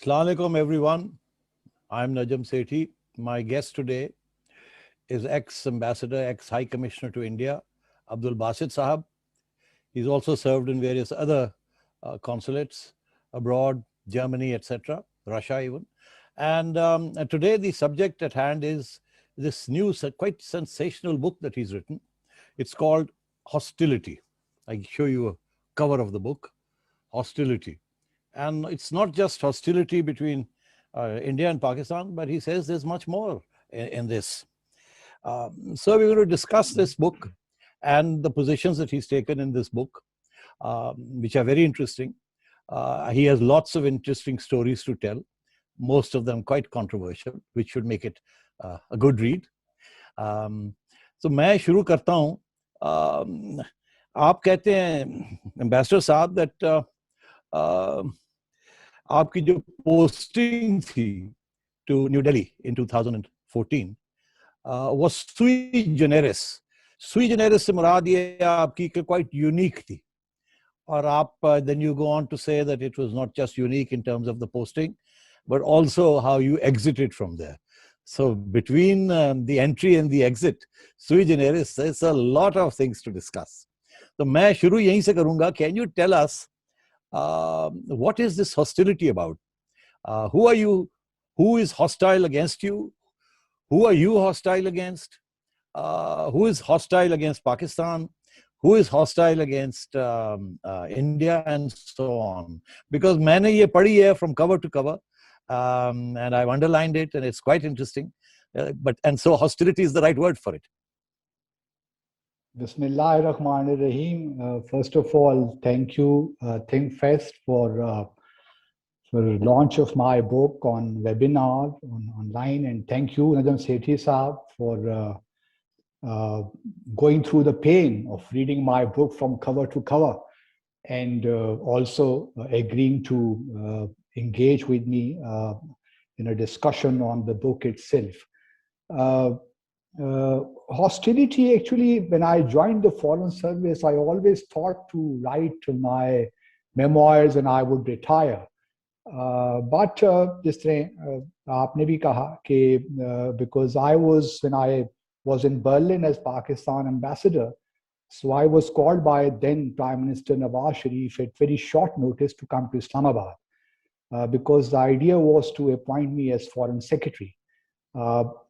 Assalamu alaikum everyone. I'm Najam Sethi. My guest today is ex-ambassador, ex-high commissioner to India, Abdul Basit Sahab. He's also served in various other consulates abroad, Germany, etc., Russia even. And today the subject at hand is this new, quite sensational book that he's written. It's called Hostility. I show you a cover of the book, Hostility. And it's not just hostility between India and Pakistan, but he says there's much more in this. So we're going to discuss this book and the positions that he's taken in this book, which are very interesting. He has lots of interesting stories to tell, most of them quite controversial, which should make it a good read. So मैं शुरू करता हूँ. आप कहते हैं, ambassador साहब, that आपकी जो पोस्टिंग थी to New Delhi in 2014 was sui generis. Sui generis से मुराद ये आपकी कि quite unique थी. और आप then you go on to say that it was not just unique in terms of the posting, but also how you exited from there. So between the entry and the exit, sui generis, there's a lot of things to discuss. तो मैं शुरू यहीं से करूँगा. Can you tell us what is this hostility about? Who are you? Who is hostile against you? Who are you hostile against? Who is hostile against Pakistan? Who is hostile against India, and so on? Because मैंने ये पढ़ी है from cover to cover, and I've underlined it, and it's quite interesting. And so hostility is the right word for it. Bismillah ar-Rahman ar-Rahim. First of all, thank you, ThinkFest, for launch of my book on webinar, online, and thank you, Najam Sethi Saab, for going through the pain of reading my book from cover to cover, and also agreeing to engage with me in a discussion on the book itself. Hostility, actually, when I joined the Foreign Service, I always thought to write my memoirs and I would retire. But जिस तरह आपने भी कहा कि because when I was in Berlin as Pakistan ambassador, so I was called by then Prime Minister Nawaz Sharif at very short notice to come to Islamabad, because the idea was to appoint me as Foreign Secretary.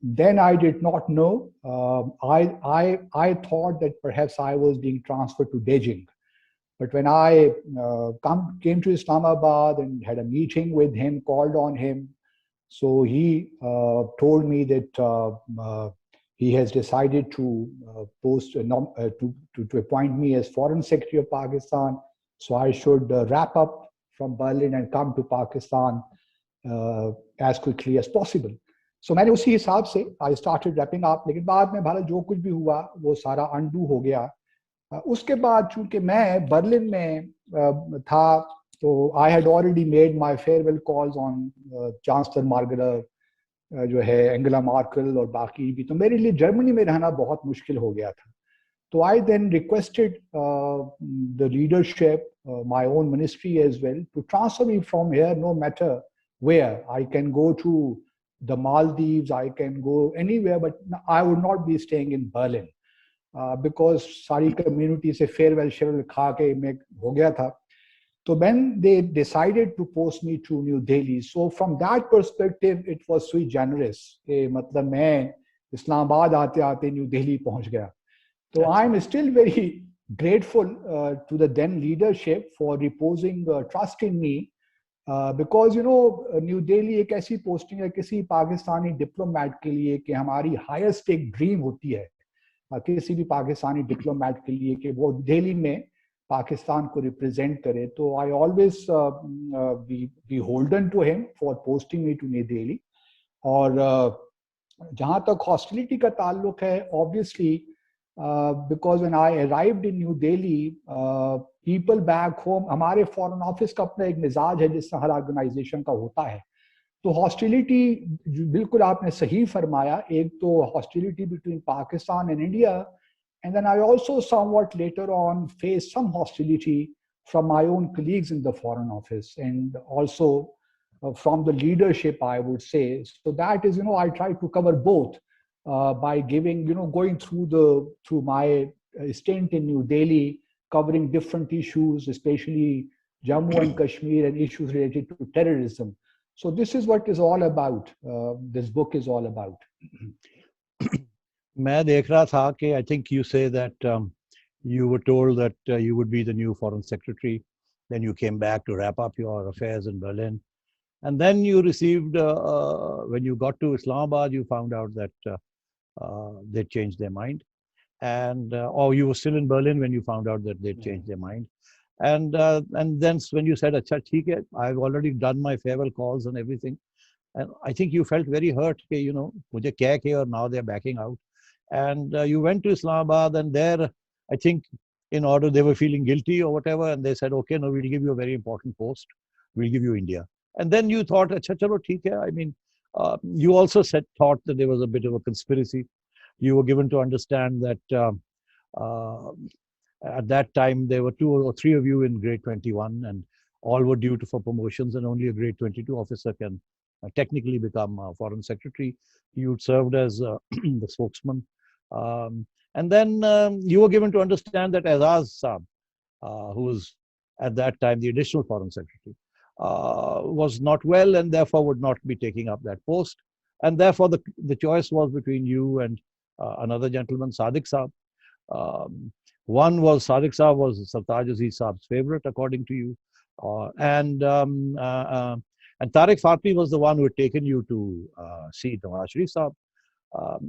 Then I did not know. I thought that perhaps I was being transferred to Beijing. But when I came to Islamabad and had a meeting with him, called on him, so he told me that he has decided to to appoint me as Foreign Secretary of Pakistan. So I should wrap up from Berlin and come to Pakistan as quickly as possible. So मैंने उसी हिसाब से I started wrapping up. लेकिन बाद में भारत जो कुछ भी हुआ वो सारा undo हो गया. उसके बाद चूंकि मैं बर्लिन में था, तो I had already made my farewell calls on Chancellor Margaret, जो है एंगेला मार्केल और बाकी भी, तो मेरे लिए जर्मनी में रहना बहुत मुश्किल हो गया था. तो I then requested the leadership, my own ministry as well, to transfer me from here, no matter where. I can go to the Maldives, I can go anywhere, but I would not be staying in Berlin, because सारी community से farewell खा के मैं हो गया था. So when they decided to post me to New Delhi, so from that perspective, it was sui generis. मतलब मैं इस्लामाबाद आते आते New Delhi पहुंच गया. So I'm still very grateful to the then leadership for reposing trust in me. Because New Delhi एक ऐसी posting है किसी पाकिस्तानी डिप्लोमेट के लिए कि हमारी हाईएस्ट एक ड्रीम होती है किसी भी पाकिस्तानी डिप्लोमेट के लिए कि वो दिल्ली में पाकिस्तान को रिप्रेजेंट करे. तो I always be holden to him for posting me to new Delhi. और जहाँ तक हॉस्टिलिटी का ताल्लुक है, obviously because when I arrived in New Delhi, people back home, हमारे फॉरेन ऑफिस का अपना एक मिजाज है जिससे हर ऑर्गेनाइजेशन का होता है. तो हॉस्टिलिटी बिल्कुल आपने सही फरमाया. एक तो hostility between Pakistan and India, and then I also somewhat later on faced some hostility from my own colleagues in the foreign office, and also from the leadership, I would say. So that is, I try to cover both by giving, going through my stint in New Delhi, covering different issues, especially Jammu and Kashmir and issues related to terrorism. So this is what is all about. This book is all about. मैं देख रहा था कि I think you say that you were told that you would be the new foreign secretary. Then you came back to wrap up your affairs in Berlin. And then you received, when you got to Islamabad, you found out that they changed their mind. And or you were still in Berlin when you found out that they changed their mind. And then when you said, "Acha, theek hai, I've already done my farewell calls and everything," and I think you felt very hurt, mujhe keh ke, or now they're backing out. And you went to Islamabad, and there, I think, in order, they were feeling guilty or whatever, and they said, "Okay, no, we'll give you a very important post. We'll give you India." And then you thought, "Acha, chalo, theek hai." I mean, you also thought that there was a bit of a conspiracy. You were given to understand that uh, at that time there were 2 or 3 of you in grade 21, and all were due for promotions, and only a grade 22 officer can technically become foreign secretary. You served as the spokesman. And then you were given to understand that Azaz Saab, who was at that time the additional foreign secretary, was not well and therefore would not be taking up that post. And therefore the choice was between you and another gentleman, Sadiq Saab. One was Sadiq Saab was Sartaj Aziz Saab's favorite, according to you. And Tariq Fatmi was the one who had taken you to see Nawaz Sharif Saab.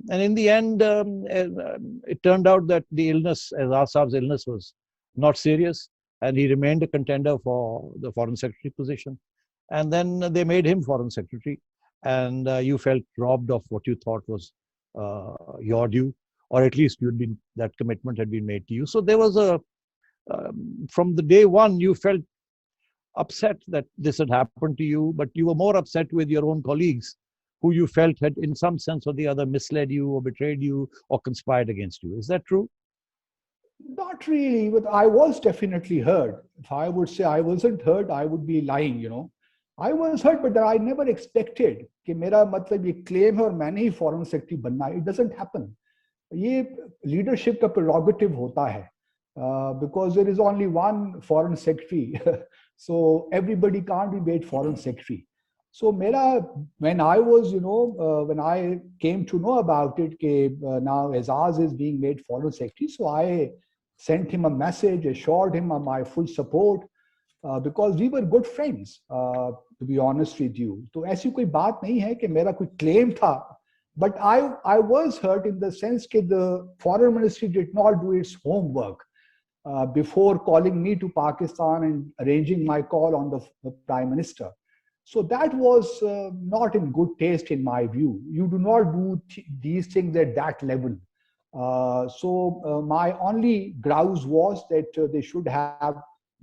And in the end, it turned out that the illness, Azaz Saab's illness, was not serious, and he remained a contender for the foreign secretary position. And then they made him foreign secretary, and you felt robbed of what you thought was your due, or at least that commitment had been made to you. So there was from the day one, you felt upset that this had happened to you, but you were more upset with your own colleagues, who you felt had in some sense or the other misled you or betrayed you or conspired against you. Is that true? Not really, but I was definitely hurt. If I would say I wasn't hurt, I would be lying. I was hurt, but I never expected कि मेरा मतलब ये claim है और मैंने ही foreign secretary बनना है. It doesn't happen. ये leadership का prerogative होता है. Because there is only one foreign secretary, so everybody can't be made foreign secretary. So when I was, when I came to know about it, now Azaz is being made foreign secretary, so I sent him a message, assured him of my full support, because we were good friends, to be honest with you. तो ऐसी कोई बात नहीं है कि मेरा कोई claim था, but I was hurt in the sense that the foreign ministry did not do its homework before calling me to Pakistan and arranging my call on the prime minister. So that was not in good taste in my view. You do not do these things at that level. So my only grouse was that they should have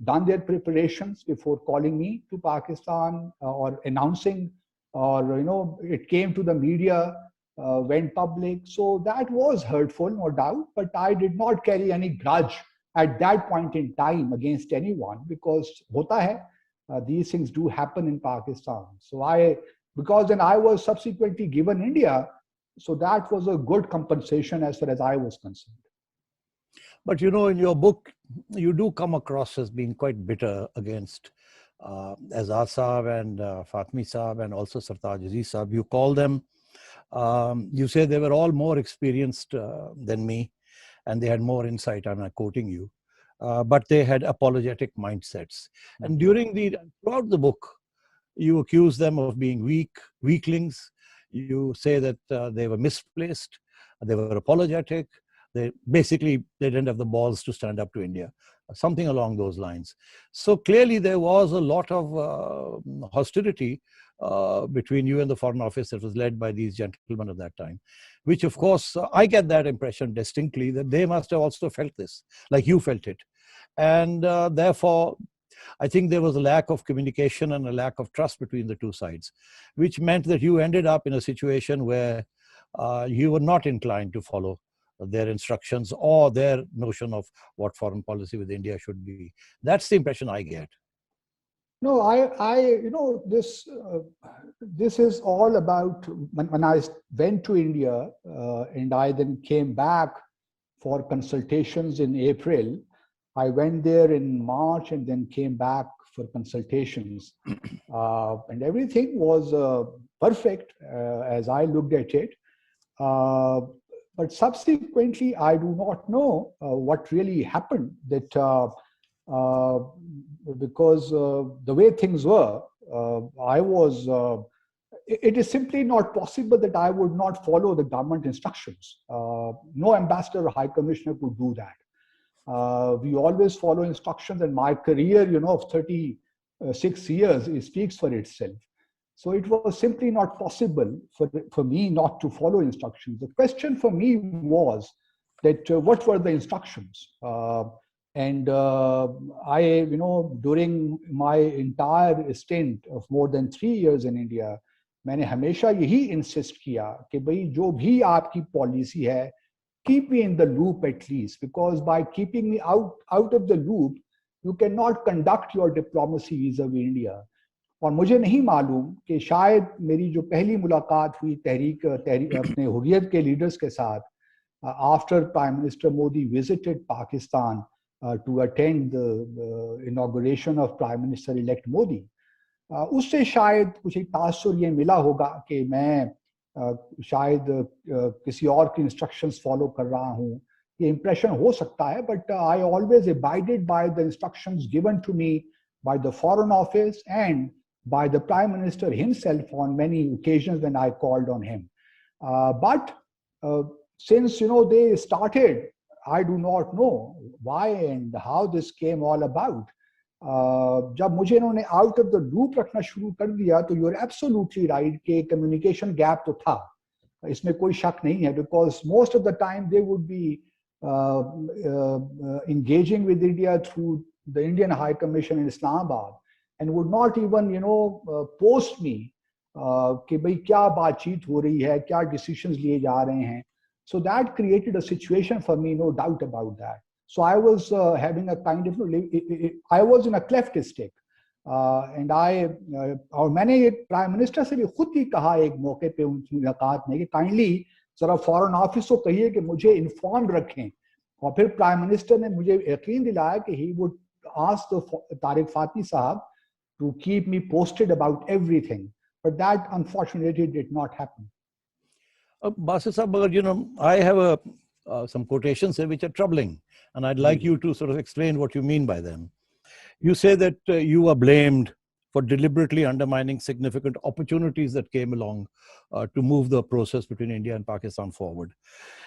done their preparations before calling me to Pakistan or announcing, or it came to the media, went public. So that was hurtful, no doubt, but I did not carry any grudge at that point in time against anyone, because hota hai. These things do happen in Pakistan. So because then I was subsequently given India, so that was a good compensation as far as I was concerned. But in your book, you do come across as being quite bitter against Azaz Saab and Fatmi Saab and also Sartaj Aziz Saab. You call them, you say they were all more experienced than me, and they had more insight. I'm not quoting you. But they had apologetic mindsets. And throughout the book, you accuse them of being weaklings. You say that they were misplaced, they were apologetic, they didn't have the balls to stand up to India, something along those lines. So clearly there was a lot of hostility between you and the Foreign Office that was led by these gentlemen at that time, which of course, I get that impression distinctly, that they must have also felt this, like you felt it. And therefore, I think there was a lack of communication and a lack of trust between the two sides, which meant that you ended up in a situation where you were not inclined to follow their instructions or their notion of what foreign policy with India should be. That's the impression I get. No, this is all about when I went to India and I then came back for consultations in April. I went there in March and then came back for consultations. And everything was perfect as I looked at it. But subsequently, I do not know what really happened. That because the way things were, I was. It is simply not possible that I would not follow the government instructions. No ambassador or high commissioner could do that. We always follow instructions, and my career, of 36 years, it speaks for itself. So it was simply not possible for me not to follow instructions. The question for me was that what were the instructions? And I, during my entire stint of more than 3 years in India, मैंने हमेशा यही insist किया कि भाई जो भी आपकी policy है, keep me in the loop at least, because by keeping me out of the loop, you cannot conduct your diplomacy vis-a-vis India. और मुझे नहीं मालूम कि शायद मेरी जो पहली मुलाकात हुई तहरीक अपने हुर्रियत के लीडर्स के साथ after Prime Minister Modi visited Pakistan to attend the inauguration of Prime Minister elect Modi, उससे शायद कुछ एक तासुर ये मिला होगा कि मैं शायद किसी और की इंस्ट्रक्शंस फॉलो कर रहा हूँ, ये इंप्रेशन हो सकता है. But I always abided by the instructions given to me by the Foreign Office and by the Prime Minister himself on many occasions when I called on him. But since they started, I do not know why and how this came all about. जब मुझे इन्होंने out of the loop रखना शुरू कर दिया तो you are absolutely right कि communication gap तो था, इसमें कोई शक नहीं है, because most of the time they would be engaging with India through the Indian High Commission in Islamabad and would not even post me कि भाई क्या बातचीत हो रही है, क्या decisions लिए जा रहे हैं. So that created a situation for me, no doubt about that. So I was having a kind of I was in a cleft state and और मैंने प्राइम मिनिस्टर से भी खुद ही कहा एक मौके पे उनकी मुलाकात में कि काइंडली जरा फॉरेन ऑफिस को कहिए कि मुझे इन्फॉर्म रखें. और फिर प्राइम मिनिस्टर ने मुझे यकीन दिलाया कि he would ask Tariq Fatmi साहब to keep me posted about everything, but that unfortunately did not happen. Basit sahab, I have some quotations here which are troubling, and I'd like you to sort of explain what you mean by them. You say that you are blamed for deliberately undermining significant opportunities that came along to move the process between India and Pakistan forward.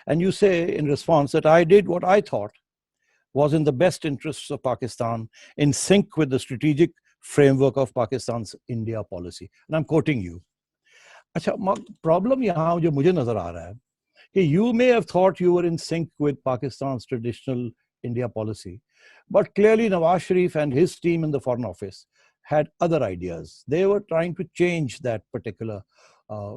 And you say in response that I did what I thought was in the best interests of Pakistan, in sync with the strategic framework of Pakistan's India policy. And I'm quoting you. अच्छा, problem यहाँ जो मुझे नजर आ रहा है कि you may have thought you were in sync with Pakistan's traditional India policy, but clearly Nawaz Sharif and his team in the Foreign Office had other ideas. They were trying to change that particular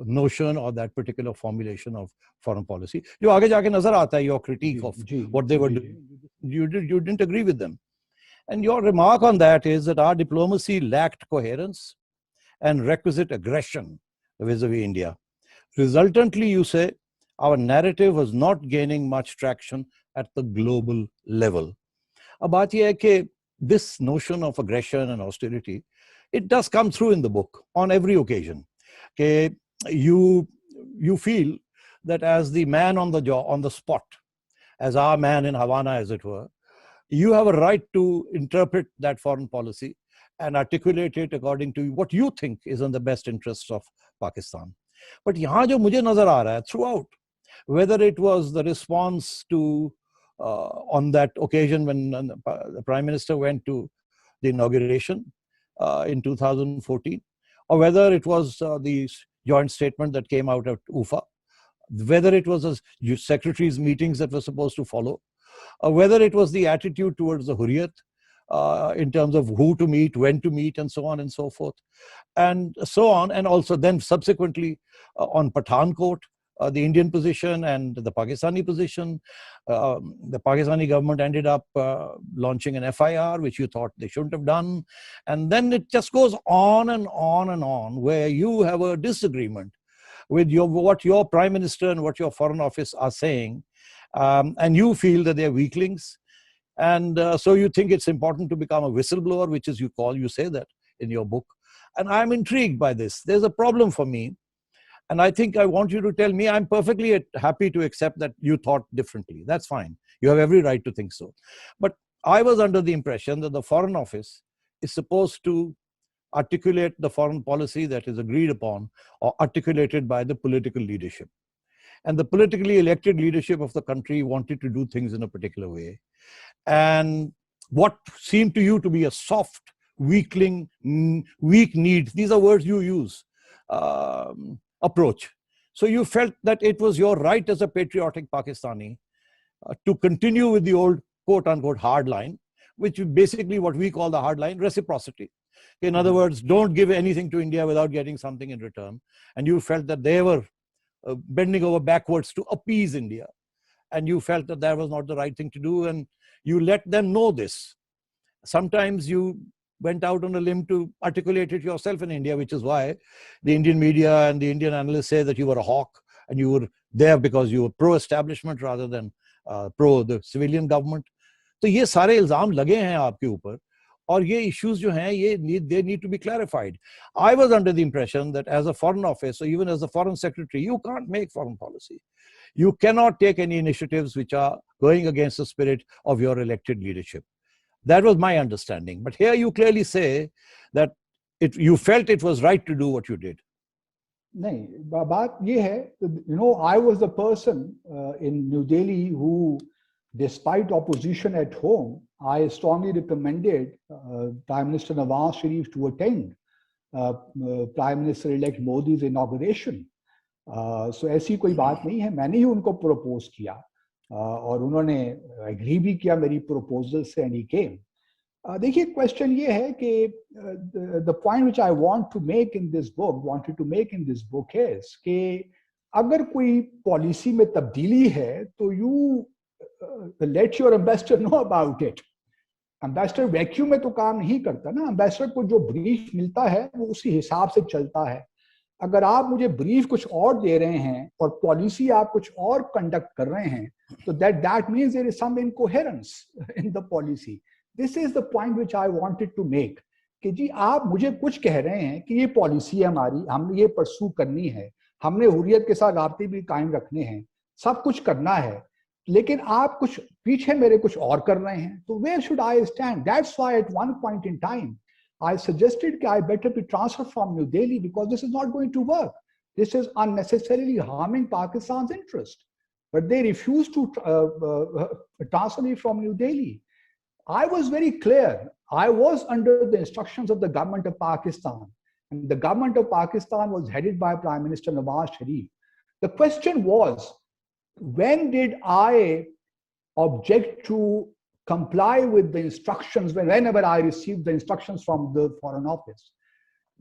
notion or that particular formulation of foreign policy. जो आगे जाके नजर आता है, your critique of what they were doing, you didn't agree with them. And your remark on that is that our diplomacy lacked coherence and requisite aggression vis-a-vis India. Resultantly, you say, our narrative was not gaining much traction at the global level. अब बात यह है कि this notion of aggression and hostility, it does come through in the book on every occasion. Okay, you feel that as the man on the spot, as our man in Havana, as it were, you have a right to interpret that foreign policy and articulate it according to what you think is in the best interests of Pakistan. But यहाँ जो मुझे नजर आ रहा है throughout, whether it was the response to on that occasion when the Prime Minister went to the inauguration in 2014, or whether it was the joint statement that came out of UFA, whether it was the secretaries' meetings that were supposed to follow, or whether it was the attitude towards the Hurriyat in terms of who to meet, when to meet, and so on and so forth, and so on, and also then subsequently on Pathankot, the Indian position and the Pakistani position. The Pakistani government ended up launching an FIR, which you thought they shouldn't have done. And then it just goes on and on and on, where you have a disagreement with what your prime minister and what your foreign office are saying. And you feel that they're weaklings. And so you think it's important to become a whistleblower, which is you say that in your book. And I'm intrigued by this. There's a problem for me. And I think I want you to tell me, I'm perfectly happy to accept that you thought differently. That's fine. You have every right to think so. But I was under the impression that the Foreign Office is supposed to articulate the foreign policy that is agreed upon or articulated by the political leadership. And the politically elected leadership of the country wanted to do things in a particular way. And what seemed to you to be a soft, weakling, weak need, these are words you use, approach. So you felt that it was your right as a patriotic Pakistani to continue with the old quote-unquote hard line, which is basically what we call the hard line, reciprocity. In other words, don't give anything to India without getting something in return. And you felt that they were bending over backwards to appease India. And you felt that that was not the right thing to do. And you let them know this. Sometimes you went out on a limb to articulate it yourself in India, which is why the Indian media and the Indian analysts say that you were a hawk and you were there because you were pro-establishment rather than pro the civilian government. तो ये सारे इल्जाम लगे हैं आपके ऊपर और ये issues जो हैं ये they need to be clarified. I was under the impression that as a foreign office or even as a foreign secretary, you can't make foreign policy. You cannot take any initiatives which are going against the spirit of your elected leadership. That was my understanding. But here you clearly say that you felt it was right to do what you did. नहीं, बात ये है, I was the person in New Delhi who, despite opposition at home, I strongly recommended Prime Minister Nawaz Sharif to attend Prime Minister-elect Modi's inauguration. So ऐसी कोई बात नहीं है, मैंने ही उनको propose किया और उन्होंने agree भी किया मेरी proposal से, and he came. देखिए, question ये है कि the point which I wanted to make in this book is कि अगर कोई policy में तब्दीली है तो you let your ambassador know about it. Ambassador vacuum में तो काम नहीं करता ना, ambassador को जो brief मिलता है वो उसी हिसाब से चलता है. अगर आप मुझे ब्रीफ कुछ और दे रहे हैं और पॉलिसी आप कुछ और कंडक्ट कर रहे हैं तो that means there is some incoherence in the policy. This is the point which I wanted to make कि जी आप मुझे कुछ कह रहे हैं कि ये पॉलिसी है हमारी, हमने ये परसू करनी है, हमने हुर्रियत के साथ राब्ते भी कायम रखने हैं, सब कुछ करना है, लेकिन आप कुछ पीछे मेरे कुछ और कर रहे हैं, तो where should I stand? That's why at one point in time I suggested that I better be transferred from New Delhi because this is not going to work. This is unnecessarily harming Pakistan's interest. But they refused to transfer me from New Delhi. I was very clear. I was under the instructions of the government of Pakistan. And the government of Pakistan was headed by Prime Minister Nawaz Sharif. The question was, when did I object to comply with the instructions whenever I received the instructions from the Foreign Office?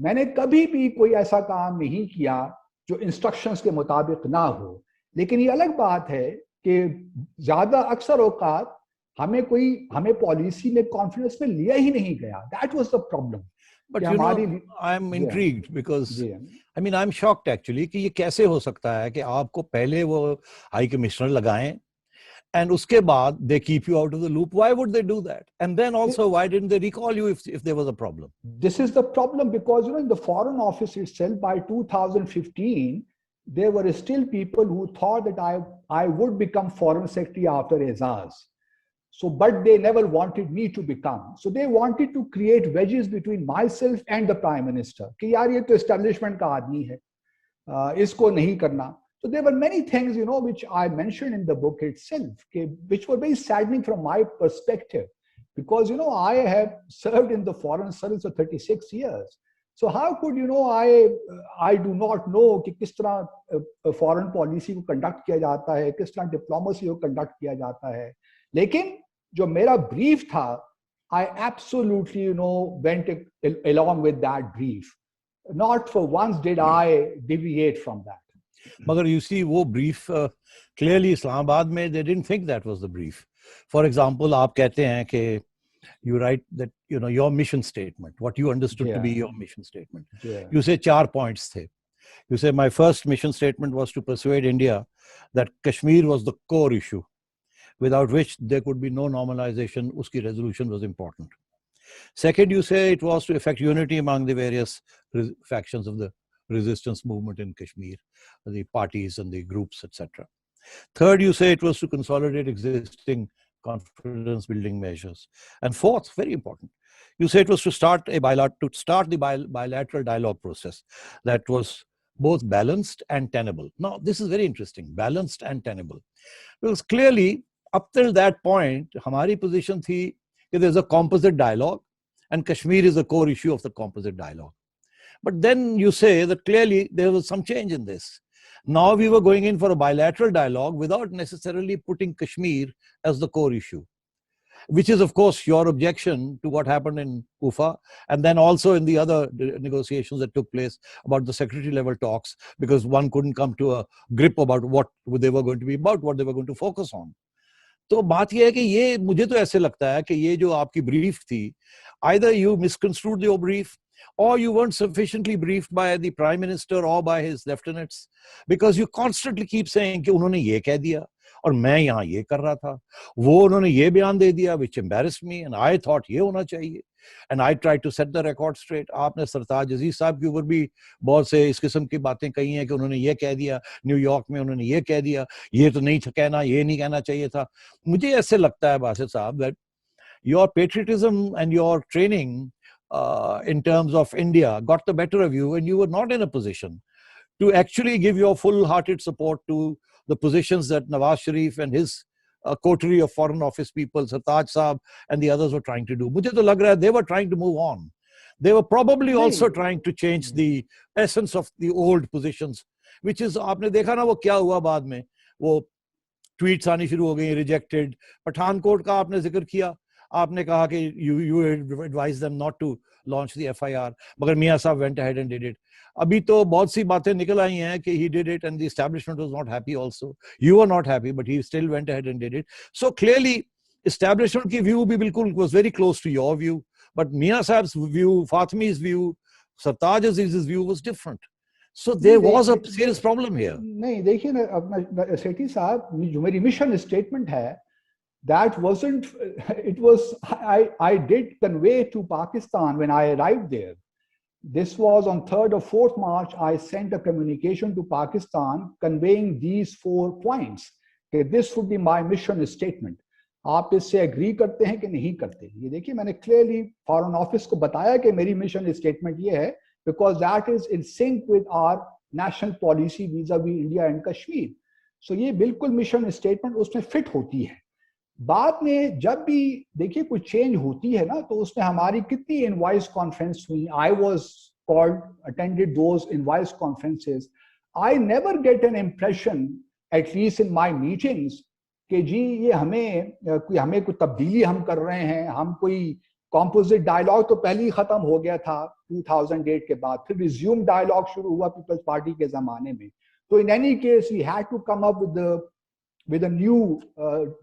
मैंने कभी भी कोई ऐसा काम नहीं किया जो instructions के मुताबिक ना हो, लेकिन ये अलग बात है कि ज़्यादा अक्सर औकात हमें पॉलिसी में कॉन्फिडेंस में लिया ही नहीं गया. That was the problem. But you know, I'm intrigued because I mean I'm shocked actually कि ये कैसे हो सकता है कि आपको पहले वो हाई कमिश्नर लगाएं and उसके बाद they keep you out of the loop. Why would they do that? And then also, why didn't they recall you if there was a problem? This is the problem because in the Foreign Office itself by 2015 there were still people who thought that I would become Foreign Secretary after Azaz. So, but they never wanted me to become. So they wanted to create wedges between myself and the Prime Minister. कि यार ये तो establishment का आदमी है, इसको नहीं करना. So there were many things, which I mentioned in the book itself, which were very saddening from my perspective, because I have served in the foreign service for 36 years. So how could I do not know कि किस तरह foreign policy को conduct किया जाता है, किस तरह diplomacy को conduct किया जाता है. लेकिन जो मेरा brief था, I absolutely went along with that brief. Not for once did I deviate from that. मगर you see वो brief clearly इस्लामाबाद में they didn't think that was the brief. For example, आप कहते हैं कि you write that your mission statement, what you understood to be your mission statement. You say 4 points थे. You say my first mission statement was to persuade India that Kashmir was the core issue, without which there could be no normalization. Uski resolution was important. Second, you say it was to effect unity among the various factions of the resistance movement in Kashmir, the parties and the groups, etc. Third, you say it was to consolidate existing confidence building measures. And fourth, very important, you say it was to start the bilateral dialogue process that was both balanced and tenable. Now, this is very interesting, balanced and tenable. Because clearly, up till that point, hamari position thi that there's a composite dialogue and Kashmir is the core issue of the composite dialogue. But then you say that clearly there was some change in this. Now we were going in for a bilateral dialogue without necessarily putting Kashmir as the core issue, which is, of course, your objection to what happened in Kufa, and then also in the other negotiations that took place about the secretary level talks, because one couldn't come to a grip about what they were going to be about, what they were going to focus on. तो बात यह है कि ये मुझे तो ऐसे लगता है कि ये जो आपकी brief थी, either you misconstrued your brief or you weren't sufficiently briefed by the Prime Minister or by his lieutenants, because you constantly keep saying कि उन्होंने ये कह दिया और मैं यहाँ ये कर रहा था, वो उन्होंने ये बयान दे दिया, which embarrassed me and I thought ये होना चाहिए, and I tried to set the record straight. आपने सरताज अजीज साहब के ऊपर भी बहुत से इस किस्म की बातें कही हैं कि उन्होंने ये कह दिया, न्यूयॉर्क में उन्होंने ये कह दिया, ये तो नहीं कहना, ये नहीं कहना चाहिए था. मुझे ऐसे लगता है बासित साहब that your patriotism and your training in terms of India got the better of you, and you were not in a position to actually give your full-hearted support to the positions that Nawaz Sharif and his coterie of foreign office people, Sartaj Saab and the others were trying to do. मुझे तो लग रहा है they were trying to move on. They were probably also trying to change the essence of the old positions, which is, आपने देखा ना वो क्या हुआ बाद में, वो tweets आनी शुरू हो गई, rejected. पठानकोट का आपने जिक्र किया, आपने कहा कि you advised them not to launch the FIR, मगर मियाँ साहब went ahead and did it. अभी तो बहुत सी बातें निकल आई हैं कि he did it and the establishment was not happy also. You were not happy, but he still went ahead and did it. So clearly, establishment की view भी बिल्कुल was very close to your view, but मियाँ साहब's view, Fatmi's view, Sartaj Aziz's view was different. So there was a serious problem here. नहीं देखिए ना, अपना सेठी साहब, जो मेरी मिशन स्टेटमेंट है, that wasn't, it was, I did convey to Pakistan when I arrived there. This was on 3rd or 4th March, I sent a communication to Pakistan conveying these 4 points. Okay, this would be my mission statement. आप इससे agree करते हैं कि नहीं करते? ये देखिए, मैंने क्लियरली फॉरेन ऑफिस को बताया कि मेरी मिशन स्टेटमेंट ये है, because that is in sync with our national policy vis-a-vis India and Kashmir. So ये बिल्कुल मिशन स्टेटमेंट उसमें फिट होती है. बाद में जब भी देखिए कोई चेंज होती है ना, तो उसमें हमारी कितनी इनवॉइस कॉन्फ्रेंस हुई. I was called, attended those invoice conferences. I never get an impression, at least in my meetings, कि जी ये हमें कोई तब्दीली हम कर रहे हैं, हम कोई कॉम्पोजिट डायलॉग तो पहले ही खत्म हो गया था 2008 के बाद, फिर रिज्यूम डायलॉग शुरू हुआ पीपल्स पार्टी के जमाने में. तो in any case we had to come up with a new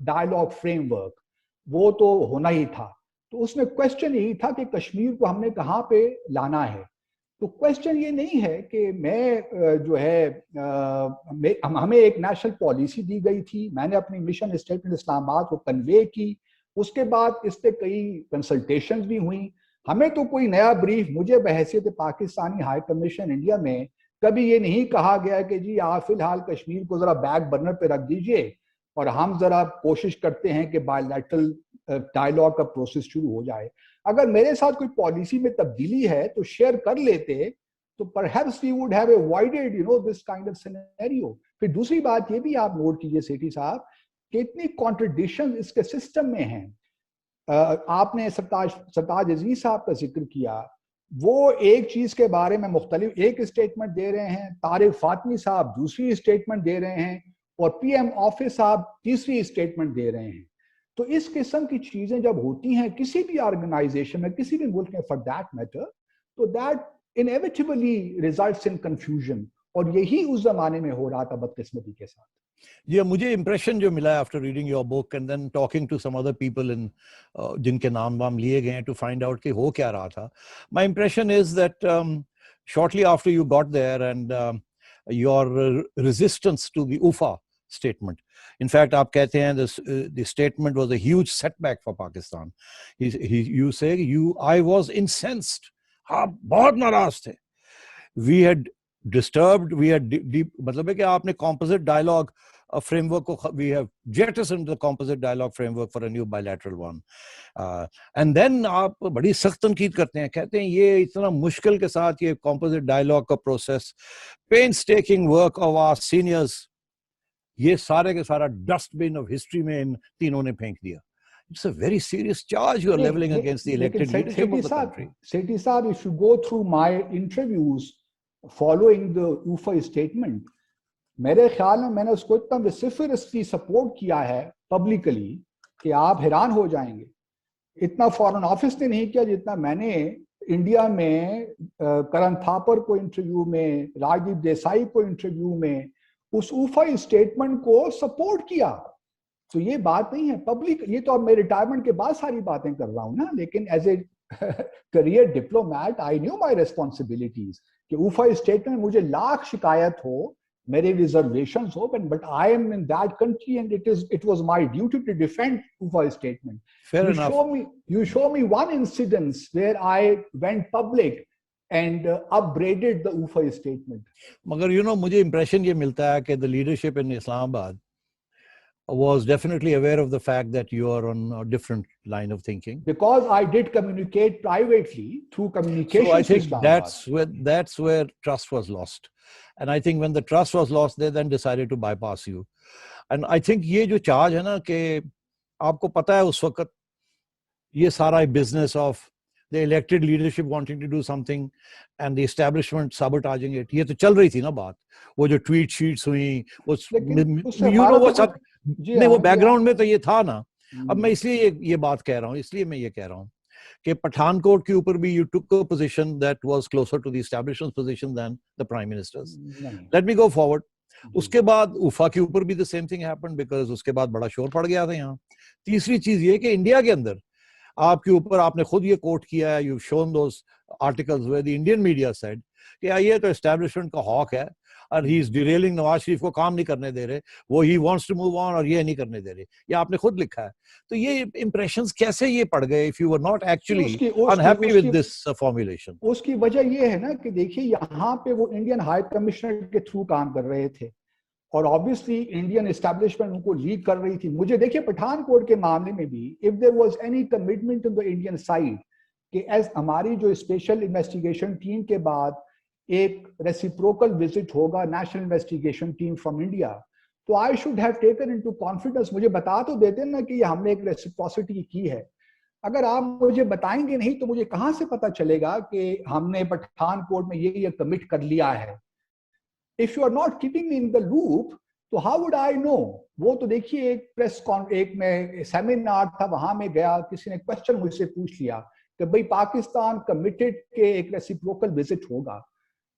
dialogue framework. वो तो होना ही था. तो उसमें क्वेश्चन यही था कि कश्मीर को हमने कहाँ पे लाना है. तो क्वेश्चन ये नहीं है कि मैं जो है हमें एक नेशनल पॉलिसी दी गई थी, मैंने अपनी मिशन स्टेटमेंट इस्लामाबाद को कन्वे की, उसके बाद इस पे कई कंसल्टेशंस भी हुई. हमें तो कोई नया ब्रीफ, मुझे बहैसियत पाकिस्तानी हाई कमीशन इंडिया में कभी ये नहीं कहा गया कि जी आप फिलहाल कश्मीर को जरा बैक बर्नर पे रख दीजिए और हम जरा कोशिश करते हैं कि बायलैटरल डायलॉग का प्रोसेस शुरू हो जाए. अगर मेरे साथ कोई पॉलिसी में तब्दीली है तो शेयर कर लेते, तो perhaps we would have avoided this kind of scenario. फिर दूसरी बात ये भी आप नोट कीजिए सेठी साहब, कि इतनी कॉन्ट्रडिक्शन इसके सिस्टम में हैं. आपने सरताज अजीज साहब का जिक्र किया, वो एक चीज के बारे में मुख्तलिफ एक स्टेटमेंट दे रहे हैं, तारिक फातमी साहब दूसरी स्टेटमेंट दे रहे हैं, और पीएम ऑफिस साहब तीसरी स्टेटमेंट दे रहे हैं. तो इस किस्म की चीजें जब होती हैं किसी भी ऑर्गेनाइजेशन में, किसी भी मुल्क में फॉर दैट मैटर, तो that inevitably results in confusion. और यही उस जमाने में हो रहा था बदकिस्मती के साथ। ये मुझे इम्प्रेशन जो मिला after reading your book and then talking to some other people in जिनके नाम वाम लिए गए हैं टू फाइंड आउट कि हो क्या रहा था, my impression is that shortly after you got there and your resistance to the Ufa statement. In fact, आप कहते हैं the statement was a huge setback for Pakistan. You say I was incensed. आप बहुत नाराज थे. We had disturbed, we had deep, मतलब है कि आपने composite dialogue framework को, we have jettisoned the composite dialogue framework for a new bilateral one. And then आप बड़ी सख्त तनकीद करते हैं, कहते हैं ये इतना मुश्किल के साथ ये composite dialogue का process, painstaking work of our seniors, ये सारे के सारा डस्टबिन ऑफ हिस्ट्री में इन तीनों ने फेंक दिया. It's a very serious charge you are leveling against the elected leadership of the country. Sethi Saab, if you go through my interviews following the UFA statement, मेरे ख्याल में मैंने उसको इतना vociferously सपोर्ट किया है पब्लिकली कि आप हैरान हो जाएंगे. इतना फॉरेन ऑफिस ने नहीं किया जितना मैंने इंडिया में करण थापर को इंटरव्यू में, राजदीप देसाई को इंटरव्यू में उस उफा स्टेटमेंट को सपोर्ट किया. तो ये बात नहीं है पब्लिक, ये तो अब मैं रिटायरमेंट के बाद सारी बातें कर रहा हूं ना, लेकिन as a career diplomat I knew my responsibilities कि उफा स्टेटमेंट मुझे लाख शिकायत हो, मेरे रिजर्वेशंस हो, but I am in that country and it was my duty to defend Ufa statement. You show me one incidence where I went public and upbraided the UFA statement. मगर मुझे impression ये मिलता है कि the leadership in Islamabad was definitely aware of the fact that you are on a different line of thinking. Because I did communicate privately through communications. So I think that's where trust was lost. And I think when the trust was lost, they then decided to bypass you. And I think ये जो charge है ना कि आपको पता है उस वक्त ये सारा business of the elected leadership wanting to do something and the establishment sabotaging it, ये तो चल रही थी ना बात. वो जो tweet sheets हुई, वो वो सब नहीं, वो background में तो ये था ना. अब मैं इसलिए ये बात कह रहा हूँ, इसलिए मैं ये कह रहा हूँ कि पठानकोट के ऊपर भी you took a position that was closer to the establishment's position than the prime minister's. Let me go forward. उसके बाद उफा के ऊपर भी the same thing happened because उसके बाद बड़ा शोर पड़ गया था यहाँ. तीसरी चीज ये कि इंडिया के अंदर आपके ऊपर आपने खुद ये कोट किया है, you've shown those articles where the Indian media said कि ये तो establishment का हॉक है और he is derailing Nawaz Sharif को काम नहीं करने दे रहे, वो he wants to move on और ये नहीं करने दे रहे. ये आपने खुद लिखा है. तो ये impressions कैसे ये पड़ गए if you were not actually unhappy with this formulation? उसकी वजह ये है ना कि देखिए यहाँ पे वो इंडियन हाई कमिश्नर के थ्रू काम कर रहे थे और ऑब्वियसली इंडियन एस्टैब्लिशमेंट उनको लीड कर रही थी. मुझे देखिए पठानकोट के मामले में भी if there was any commitment on the Indian side कि एज हमारी जो स्पेशल इन्वेस्टिगेशन टीम के बाद एक रेसिप्रोकल विजिट होगा national investigation team from India, तो I should have taken into confidence. मुझे बता तो देते ना कि हमने एक रेसिप्रोसिटी की है. अगर आप मुझे बताएंगे नहीं तो मुझे कहां से पता चलेगा कि हमने पठानकोट में ये कमिट कर लिया है. If you are not keeping me in the loop, तो how would I know? वो तो देखिए एक में सेमिनार था, वहां में गया, किसी ने क्वेश्चन मुझसे पूछ लिया कि भाई पाकिस्तान कमिटेड के एक रेसिप्रोकल विजिट होगा,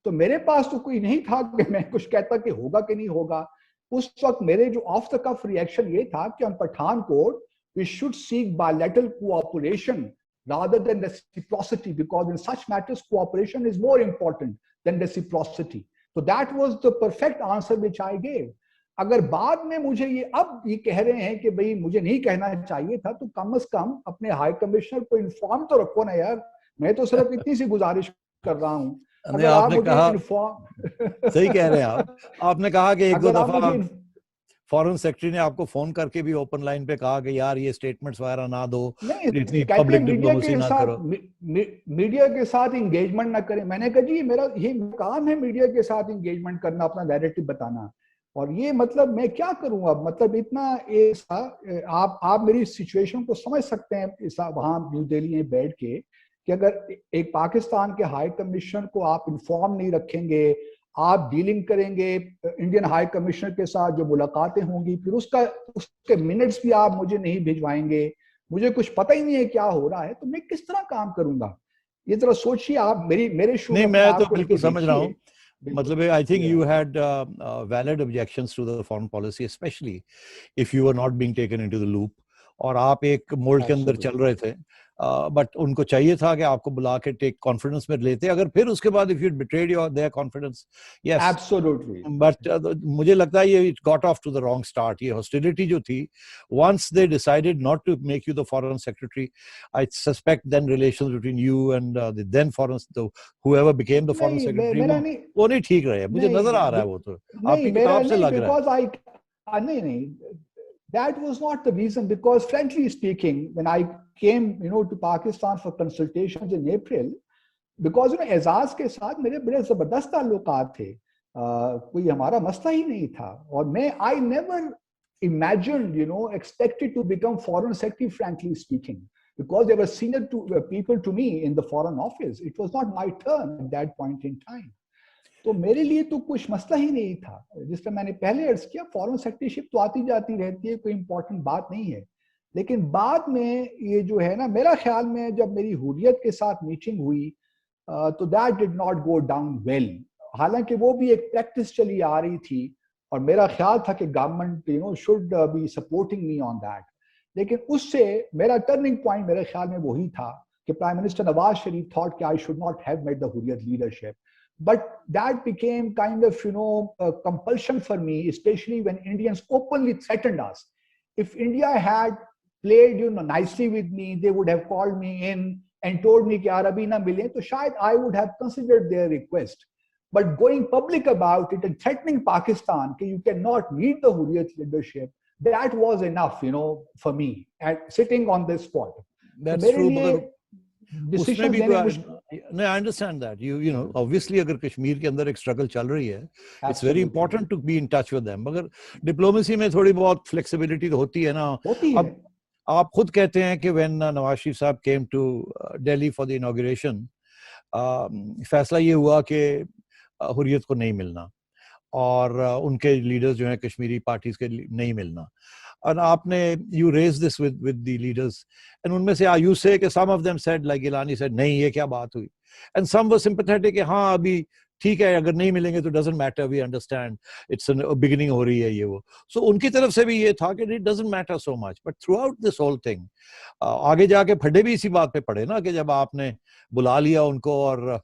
तो मेरे पास तो कोई नहीं था कि मैं कुछ कहता कि होगा कि नहीं होगा. उस वक्त मेरे जो ऑफ द कफ रिएक्शन ये था कि हम Pathankot we should seek bilateral cooperation rather than reciprocity because in such matters cooperation is more important than reciprocity. So that was the perfect answer which I gave. अगर बाद में मुझे ये कह रहे हैं कि भाई मुझे नहीं कहना चाहिए था, तो कम से कम अपने हाई कमिश्नर को इन्फॉर्म तो रखो ना यार. मैं तो सिर्फ इतनी सी गुजारिश कर रहा हूँ. अगर आप मुझे इन्फॉर्म सही कह रहे हैं आपने कहा कि एक दो दफा फॉरेन सेक्रेटरी ने आपको फोन करके भी ओपन लाइन पे कहा कि यार ये स्टेटमेंट्स वगैरह ना दो, इतनी पब्लिक डिप्लोमेसी ना करो, मीडिया के साथ एंगेजमेंट ना करें. मैंने कहा जी मेरा ये काम है मीडिया के साथ एंगेजमेंट करना, अपना नैरेटिव बताना, और ये मतलब मैं क्या करूं अब. मतलब इतना आप मेरी सिचुएशन को समझ सकते हैं वहां न्यू दिल्ली में बैठ के कि अगर एक पाकिस्तान के हाई कमिश्नर को आप इन्फॉर्म नहीं रखेंगे, आप डीलिंग करेंगे इंडियन हाई कमिश्नर के साथ, जो मुलाकातें होंगी, फिर उसके मिनट्स भी आप मुझे नहीं भिजवाएंगे, मुझे कुछ पता ही नहीं है क्या हो रहा है, तो मैं किस तरह काम करूंगा. ये जरा सोचिए आप मेरे शो. नहीं, मैं तो बिल्कुल समझ रहा हूँ. मतलब I think you had valid objections to the foreign policy, especially if you were not being taken into the loop और आप एक मोल्ड के अंदर चल रहे थे, बट उनको चाहिए था कि आपको बुला के टेक कॉन्फिडेंस में लेते, अगर फिर उसके बाद if you betrayed your their confidence, yes absolutely, but मुझे लगता है ये it got off to the wrong start. ये हॉस्टिलिटी जो थी, once they decided not to make you the foreign secretary, I suspect then relations between you and the then foreign whoever became the foreign secretary, वो नहीं ठीक रहे. मुझे नजर आ रहा है वो, तो आपकी किताब से लग रहा है. नहीं, that was not the reason, because frankly speaking, when I came, to Pakistan for consultations in April, because Ejaz के साथ मेरे बड़े जबरदस्त ताल्लुकात थे, कोई हमारा मसला ही नहीं था, और मैं I never imagined, expected to become foreign secretary, frankly speaking, because they were senior people to me in the foreign office. It was not my turn at that point in time. तो मेरे लिए तो कुछ मसला ही नहीं था. जिस तरह मैंने पहले अर्ज किया, फॉरेन सेक्रेटरीशिप तो आती जाती रहती है, कोई इंपॉर्टेंट बात नहीं है. लेकिन बाद में ये जो है ना, मेरा ख्याल में जब मेरी हुर्रियत के साथ मीटिंग हुई, तो that did not go down well. हालांकि वो भी एक प्रैक्टिस चली आ रही थी, और मेरा ख्याल था कि government should be supporting me on that. लेकिन उससे मेरा टर्निंग पॉइंट मेरे ख्याल में वही था कि prime minister Nawaz Sharif thought कि I should not have made the Hurriyat leadership. But that became kind of, a compulsion for me, especially when Indians openly threatened us. If India had played, nicely with me, they would have called me in and told me कि अरबी ना मिले, तो शायद I would have considered their request. But going public about it and threatening Pakistan कि you cannot meet the Hurriyat leadership, that was enough, for me, and sitting on this spot. That's true. उसमें भी नहीं, I understand that you know obviously अगर कश्मीर के अंदर एक struggle चल रही है, it's very important to be in touch with them. मगर डिप्लोमेसी में थोड़ी बहुत फ्लेक्सिबिलिटी तो होती है ना. अब आप खुद कहते हैं कि when नवाज शरीफ साहब came to Delhi for the inauguration, फैसला ये हुआ कि हुर्रियत को नहीं मिलना, और उनके लीडर्स जो हैं कश्मीरी पार्टीज के नहीं मिलना. And आपने you raised this with the leaders, and उनमें से you say कि some of them said, like Gilani said, नहीं ये क्या बात हुई, and some were sympathetic कि हाँ अभी ठीक है, अगर नहीं मिलेंगे तो doesn't matter, we understand, it's a beginning हो रही है ये वो. So उनकी तरफ से भी ये था कि it doesn't matter so much. But throughout this whole thing, आगे जाके फड्डे भी इसी बात पे पड़े ना, कि जब आपने बुला लिया उनको और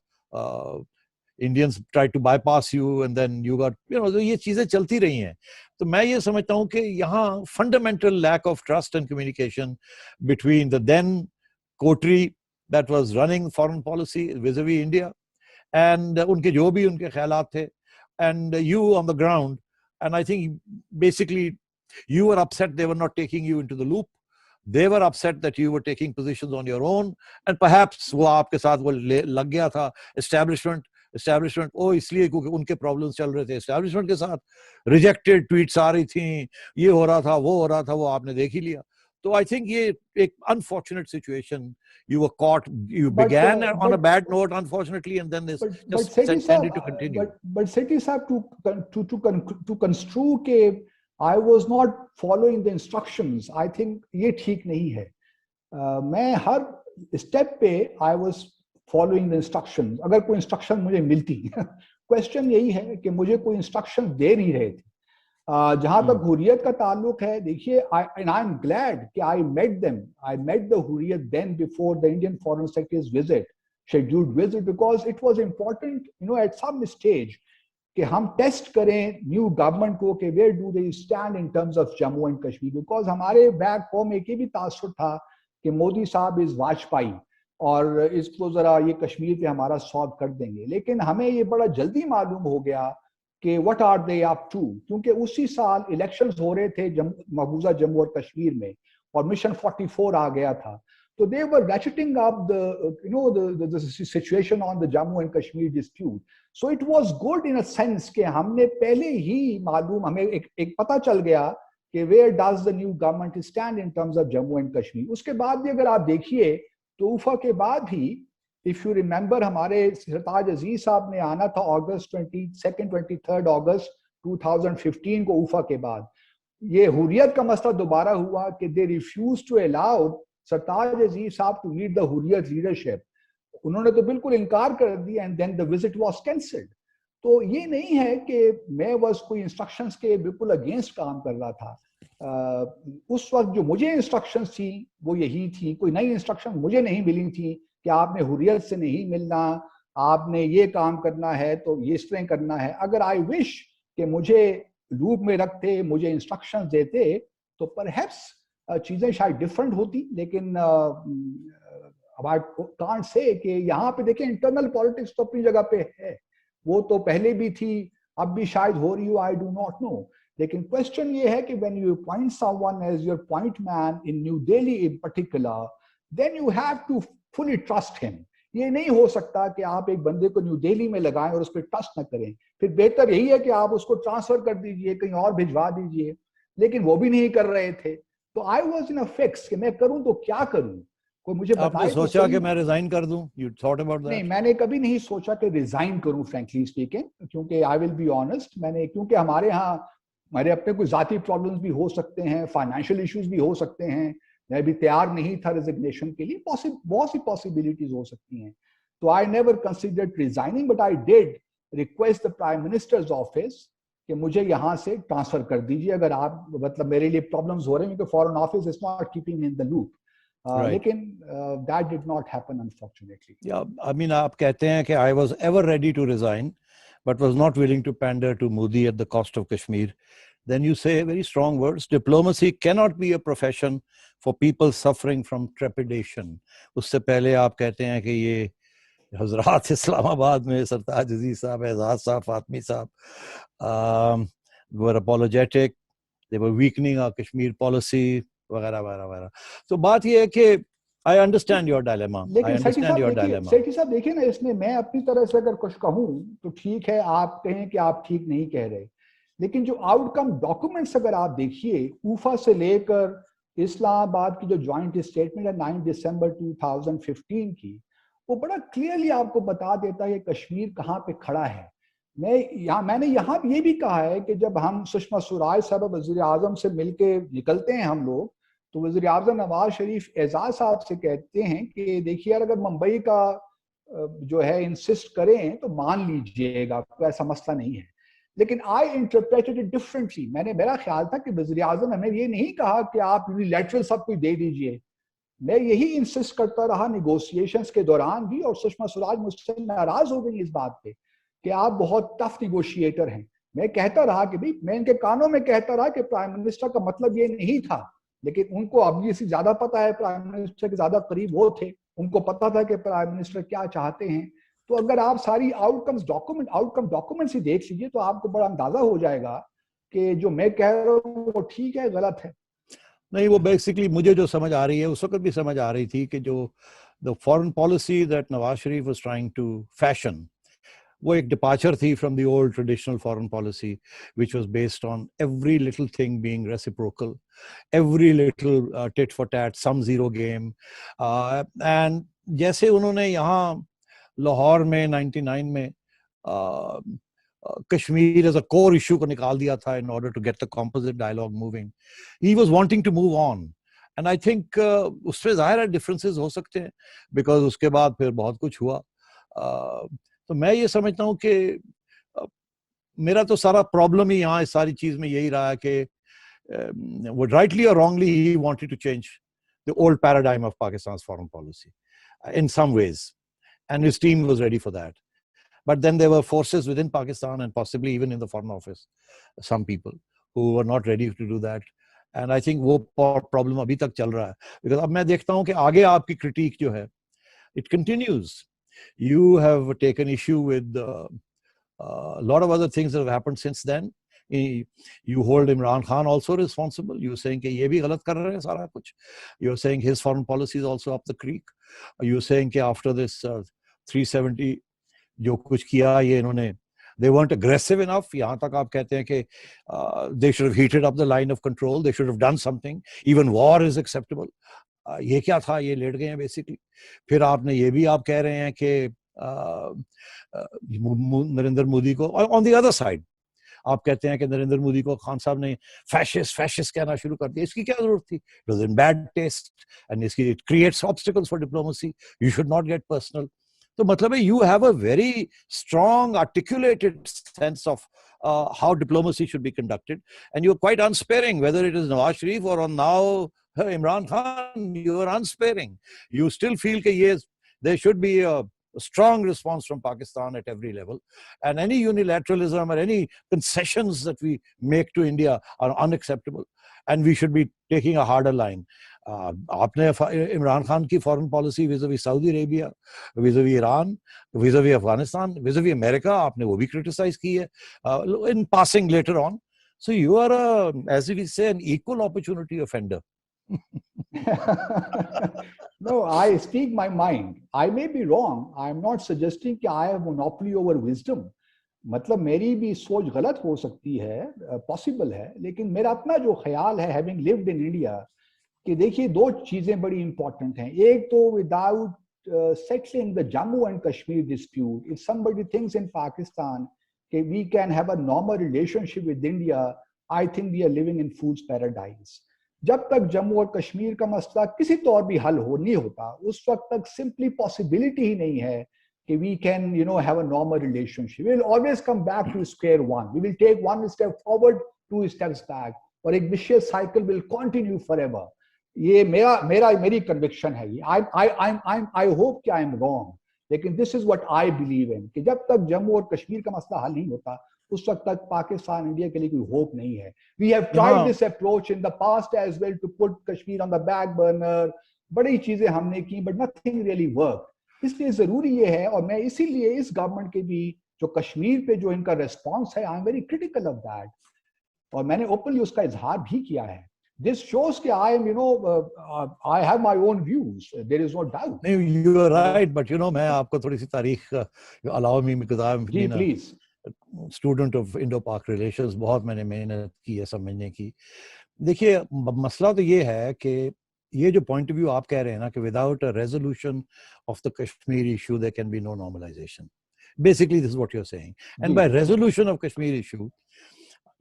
Indians tried to bypass you, and then you got, तो ये चीजें चलती रही हैं. तो मैं ये समझता हूँ कि यहाँ fundamental lack of trust and communication between the then coterie that was running foreign policy vis-a-vis India, and उनके जो भी उनके ख्यालात थे, and you on the ground, and I think basically you were upset they were not taking you into the loop. They were upset that you were taking positions on your own, and perhaps वो आपके साथ वो लग गया था establishment इसलिए क्योंकि उनके प्रॉब्लम्स चल रहे थे एस्टैब्लिशमेंट के साथ, रिजेक्टेड ट्वीट्स आ रही थी, ये हो रहा था, वो हो रहा था, वो आपने देख ही लिया. तो आई थिंक ये एक unfortunate situation, you were caught, you began on a bad note unfortunately, and then this just tended to continue. But Sethi sahab, to construe के I was not following the instructions, I think ये ठीक नहीं है. मैं हर step पे I was following the instructions. अगर कोई instruction मुझे मिलती, क्वेश्चन यही है कि मुझे कोई इंस्ट्रक्शन दे नहीं रहे थे. जहां तक हुर्रियत का ताल्लुक है, देखिए, and I'm glad कि I met them. I met the Hurriyat then before the Indian Foreign Secretary's visit, scheduled visit, because it was important, at some stage कि हम टेस्ट करें न्यू गवर्नमेंट को कि where do they stand in terms of Jammu and Kashmir, because हमारे back home एक ही भी तासुर था कि मोदी साहब इज वाजपेयी और इसको जरा ये कश्मीर पे हमारा सॉल्व कर देंगे. लेकिन हमें ये बड़ा जल्दी मालूम हो गया कि what are they up to, क्योंकि उसी साल इलेक्शंस हो रहे थे मकबूजा जम्मू और कश्मीर में, और मिशन 44 आ गया था. तो दे वर ratcheting up the situation on the Jammu and Kashmir dispute. So it was good in a sense कि हमने पहले ही मालूम, हमें एक पता चल गया कि where does the new government stand in terms of Jammu and Kashmir. उसके बाद भी अगर आप देखिए तो उफा के बाद ही, इफ यू रिमेंबर, हमारे सरताज अजीज साहब ने आना था अगस्त 23 अगस्त 2015 को उफा के बाद. ये हुर्रियत का मसला दोबारा हुआ कि they refuse to allow Sartaj Aziz साहब to lead the Hurriyat leadership. उन्होंने तो बिल्कुल इनकार कर दिया, and then the visit was cancelled. तो ये नहीं है कि मैं बस कोई इंस्ट्रक्शंस के बिल्कुल अगेंस्ट काम कर रहा था। उस वक्त जो मुझे इंस्ट्रक्शंस थी वो यही थी, कोई नई इंस्ट्रक्शन मुझे नहीं मिली थी कि आपने हुर्रियत से नहीं मिलना, आपने ये काम करना है तो ये इस तरह करना है। अगर आई विश कि मुझे लूप में रखते, मुझे इंस्ट्रक्शंस देते, तो परहैप्स चीजें शायद डिफरेंट होती। लेकिन अब आई कांट से कि यहाँ पे देखिए इंटरनल पॉलिटिक्स तो अपनी जगह पे है, वो तो पहले भी थी, अब भी शायद हो रही हो, आई डू नॉट नो। लेकिन क्वेश्चन ये है कि when you appoint someone as your point man in new Delhi in particular, then you have to fully trust him. ये नहीं हो सकता कि आप एक बंदे को न्यू दिल्ली में लगाएं और उस पर ट्रस्ट न करें। फिर बेहतर यही है कि आप उसको ट्रांसफर कर दीजिए, कहीं और भिजवा दीजिए। लेकिन वो भी नहीं कर रहे थे, तो I was in a fix कि मैं करूं तो क्या करूं, कोई मुझे आपने बताए तो सोचा सही। कि मैं रिजाइन कर दूं? यू थॉट अबाउट नहीं, दैट? मैंने कभी नहीं सोचा कि रिजाइन करूं फ्रैंकली स्पीकिंग, क्योंकि आई विल बी ऑनेस्ट, मैंने, क्योंकि हमारे यहाँ हमारे अपने कोई जाती प्रॉब्लम्स भी हो सकते हैं, फाइनेंशियल इश्यूज भी हो सकते हैं। मैं भी तैयार नहीं था रेजिग्नेशन के लिए, बहुत सी पॉसिबिलिटीज हो सकती हैं। तो I never considered resigning, but I did request the prime minister's office कि मुझे यहाँ से ट्रांसफर कर दीजिए अगर आप, मतलब मेरे लिए प्रॉब्लम्स हो रहे हैं, क्योंकि foreign office is not keeping me in the loop. Right. लेकिन that did not happen unfortunately. या आई मीन आप कहते हैं कि I was ever ready to resign but was not willing to pander to Modi at the cost of Kashmir. Then you say very strong words. Diplomacy cannot be a profession for people suffering from trepidation. उससे पहले आप कहते हैं कि ये हजरात इस्लामाबाद में सरताज अजीज साहब, एजाज साहब, फातमी साहब were apologetic. They were weakening our Kashmir policy वगैरह वगैरह वगैरह। तो बात ये है कि I understand your dilemma. I लेकिन understand your dilemma. सेठी साहब देखिए ना, इसमें मैं अपनी तरह से अगर कुछ कहूं तो ठीक है, आप कहें कि आप ठीक नहीं कह रहे, लेकिन जो आउटकम डॉक्यूमेंट्स अगर आप देखिए, ऊफा से लेकर इस्लामाबाद की जो ज्वाइंट स्टेटमेंट है 9 दिसंबर 2015 की, वो बड़ा क्लियरली आपको बता देता है कि कश्मीर कहाँ पे खड़ा है। मैंने यहाँ ये भी कहा है कि जब हम सुषमा स्वराज साहब वजीर आजम से मिलके निकलते हैं हम लोग, तो वज़ीर आज़म नवाज शरीफ एजाज साहब से कहते हैं कि देखिए यार, अगर मुंबई का जो है इंसिस्ट करें तो मान लीजिएगा, कोई ऐसा मसला नहीं है। लेकिन आई इंटरप्रेटेड इट डिफरेंटली। मेरा ख्याल था कि वज़ीर आज़म हमें ये नहीं कहा कि आप यूनिलैटरल सब कुछ दे दीजिए। मैं यही इंसिस्ट करता रहा निगोशिएशंस के दौरान भी, और सुषमा स्वराज मुझसे नाराज हो गई इस बात पे कि आप बहुत टफ निगोशिएटर हैं। मैं कहता रहा कि भाई, मैं इनके कानों में कहता रहा कि प्राइम मिनिस्टर का मतलब ये नहीं था, लेकिन उनको ऑब्वियसली ज्यादा पता है, प्राइम मिनिस्टर के ज्यादा करीब वो थे, उनको पता था कि प्राइम मिनिस्टर क्या चाहते हैं। तो अगर आप सारी आउटकम डॉक्यूमेंट्स ही देख लीजिए तो आपको बड़ा अंदाजा हो जाएगा कि जो मैं कह रहा हूँ वो ठीक है, गलत है। नहीं, वो बेसिकली मुझे जो समझ आ रही है, उस वक्त भी समझ आ रही थी कि जो the foreign policy that Nawaz Sharif was trying to fashion, वो एक डिपार्चर थी from the old traditional foreign policy which was based on every little thing being reciprocal, every little tit for tat, sum zero game. And जैसे उन्होंने यहाँ लाहौर में 99 में Kashmir as a core issue को निकाल दिया था in order to get the composite dialogue moving, he was wanting to move on. And I think उससे ज़ाहिर है डिफरेंसेस हो सकते हैं, बिकॉज उसके बाद फिर बहुत कुछ हुआ। तो मैं ये समझता हूँ कि मेरा तो सारा प्रॉब्लम ही यहाँ इस सारी चीज़ में यही रहा है कि rightly or wrongly, he wanted to change the old paradigm of Pakistan's foreign policy in some ways, and his team was ready for that. But then there were forces within Pakistan and possibly even in the foreign office, some people who were not ready to do that. And I think वो problem अभी तक चल रहा है, because अब मैं देखता हूँ कि आगे आपकी critique जो है, it continues. You have taken issue with a lot of other things that have happened since then. You hold Imran Khan also responsible. You're saying कि ये भी गलत कर रहे हैं सारा कुछ. You're saying his foreign policy is also up the creek. You're saying कि after this 370 जो कुछ किया ये इन्होंने, they weren't aggressive enough. यहाँ तक आप कहते हैं कि they should have heated up the line of control. They should have done something. Even war is acceptable. ये क्या था, ये लेट गए हैं बेसिकली. फिर आपने ये भी आप कह रहे हैं कि नरेंद्र मोदी को, on the other side आप कहते हैं कि नरेंद्र मोदी को खान साहब ने फैशिस्ट कहना शुरू कर दिया. इसकी क्या जरूरत थी? It was in bad taste and it creates obstacles for diplomacy. You should not get personal. तो मतलब है you have a very strong articulated sense of how diplomacy should be conducted, and you're quite unsparing, whether it is Nawaz Sharif or on now Imran Khan. You are unsparing. You still feel that yes, there should be a strong response from Pakistan at every level, and any unilateralism or any concessions that we make to India are unacceptable, and we should be taking a harder line. आपने इमरान खान की foreign policy vis a vis Saudi Arabia, vis a vis Iran, vis a vis Afghanistan, vis a vis America, आपने वो भी criticise की है in passing later on. So you are as we say, an equal opportunity offender. No, I speak my mind. I may be wrong. I am not suggesting that I have monopoly over wisdom. मतलब मेरी भी सोच गलत हो सकती है, possible है, लेकिन मेरा अपना जो ख्याल है, हैविंग लिव्ड इन इंडिया, कि देखिए दो चीजें बड़ी इंपॉर्टेंट हैं. एक तो without settling the Jammu and Kashmir dispute, if somebody thinks in Pakistan कि we can have a normal relationship with India, I think we are living in fools paradise. जब तक जम्मू और कश्मीर का मसला किसी तौर भी हल हो नहीं होता, उस वक्त तक सिंपली पॉसिबिलिटी ही नहीं है कि we can have a normal relationship. We will always come back to square one. We will take one step forward, two steps back, और एक vicious cycle will continue forever. ये मेरी conviction है. I hope कि I am wrong, लेकिन this is what I believe in, कि जब तक जम्मू और कश्मीर का मसला हल नहीं होता, उस वक्त तक पाकिस्तान इंडिया के लिए कोई होप नहीं है. We have tried this approach in the past as well to put Kashmir on the back burner. बड़ी चीजें हमने की, but nothing really worked. इसलिए जरूरी ये है, और मैं इसीलिए इस गवर्नमेंट के भी जो कश्मीर पे जो इनका रिस्पांस है, I am very critical of that, और मैंने ओपनली उसका इजहार भी किया है. दिस शोज कि I am I have my own views, there is no doubt. नहीं, यू आर राइट, बट मैं आपको थोड़ी सी तारीख, allow me, because I am जी please student of Indo Pak relations, बहुत मैंने मेहनत की है समझने की. देखिए, मसला तो ये है कि ये जो पॉइंट ऑफ व्यू आप कह रहे हैं ना कि without a resolution of the Kashmir issue there can be no normalisation. Basically, this is what you're saying. And by resolution of Kashmir issue,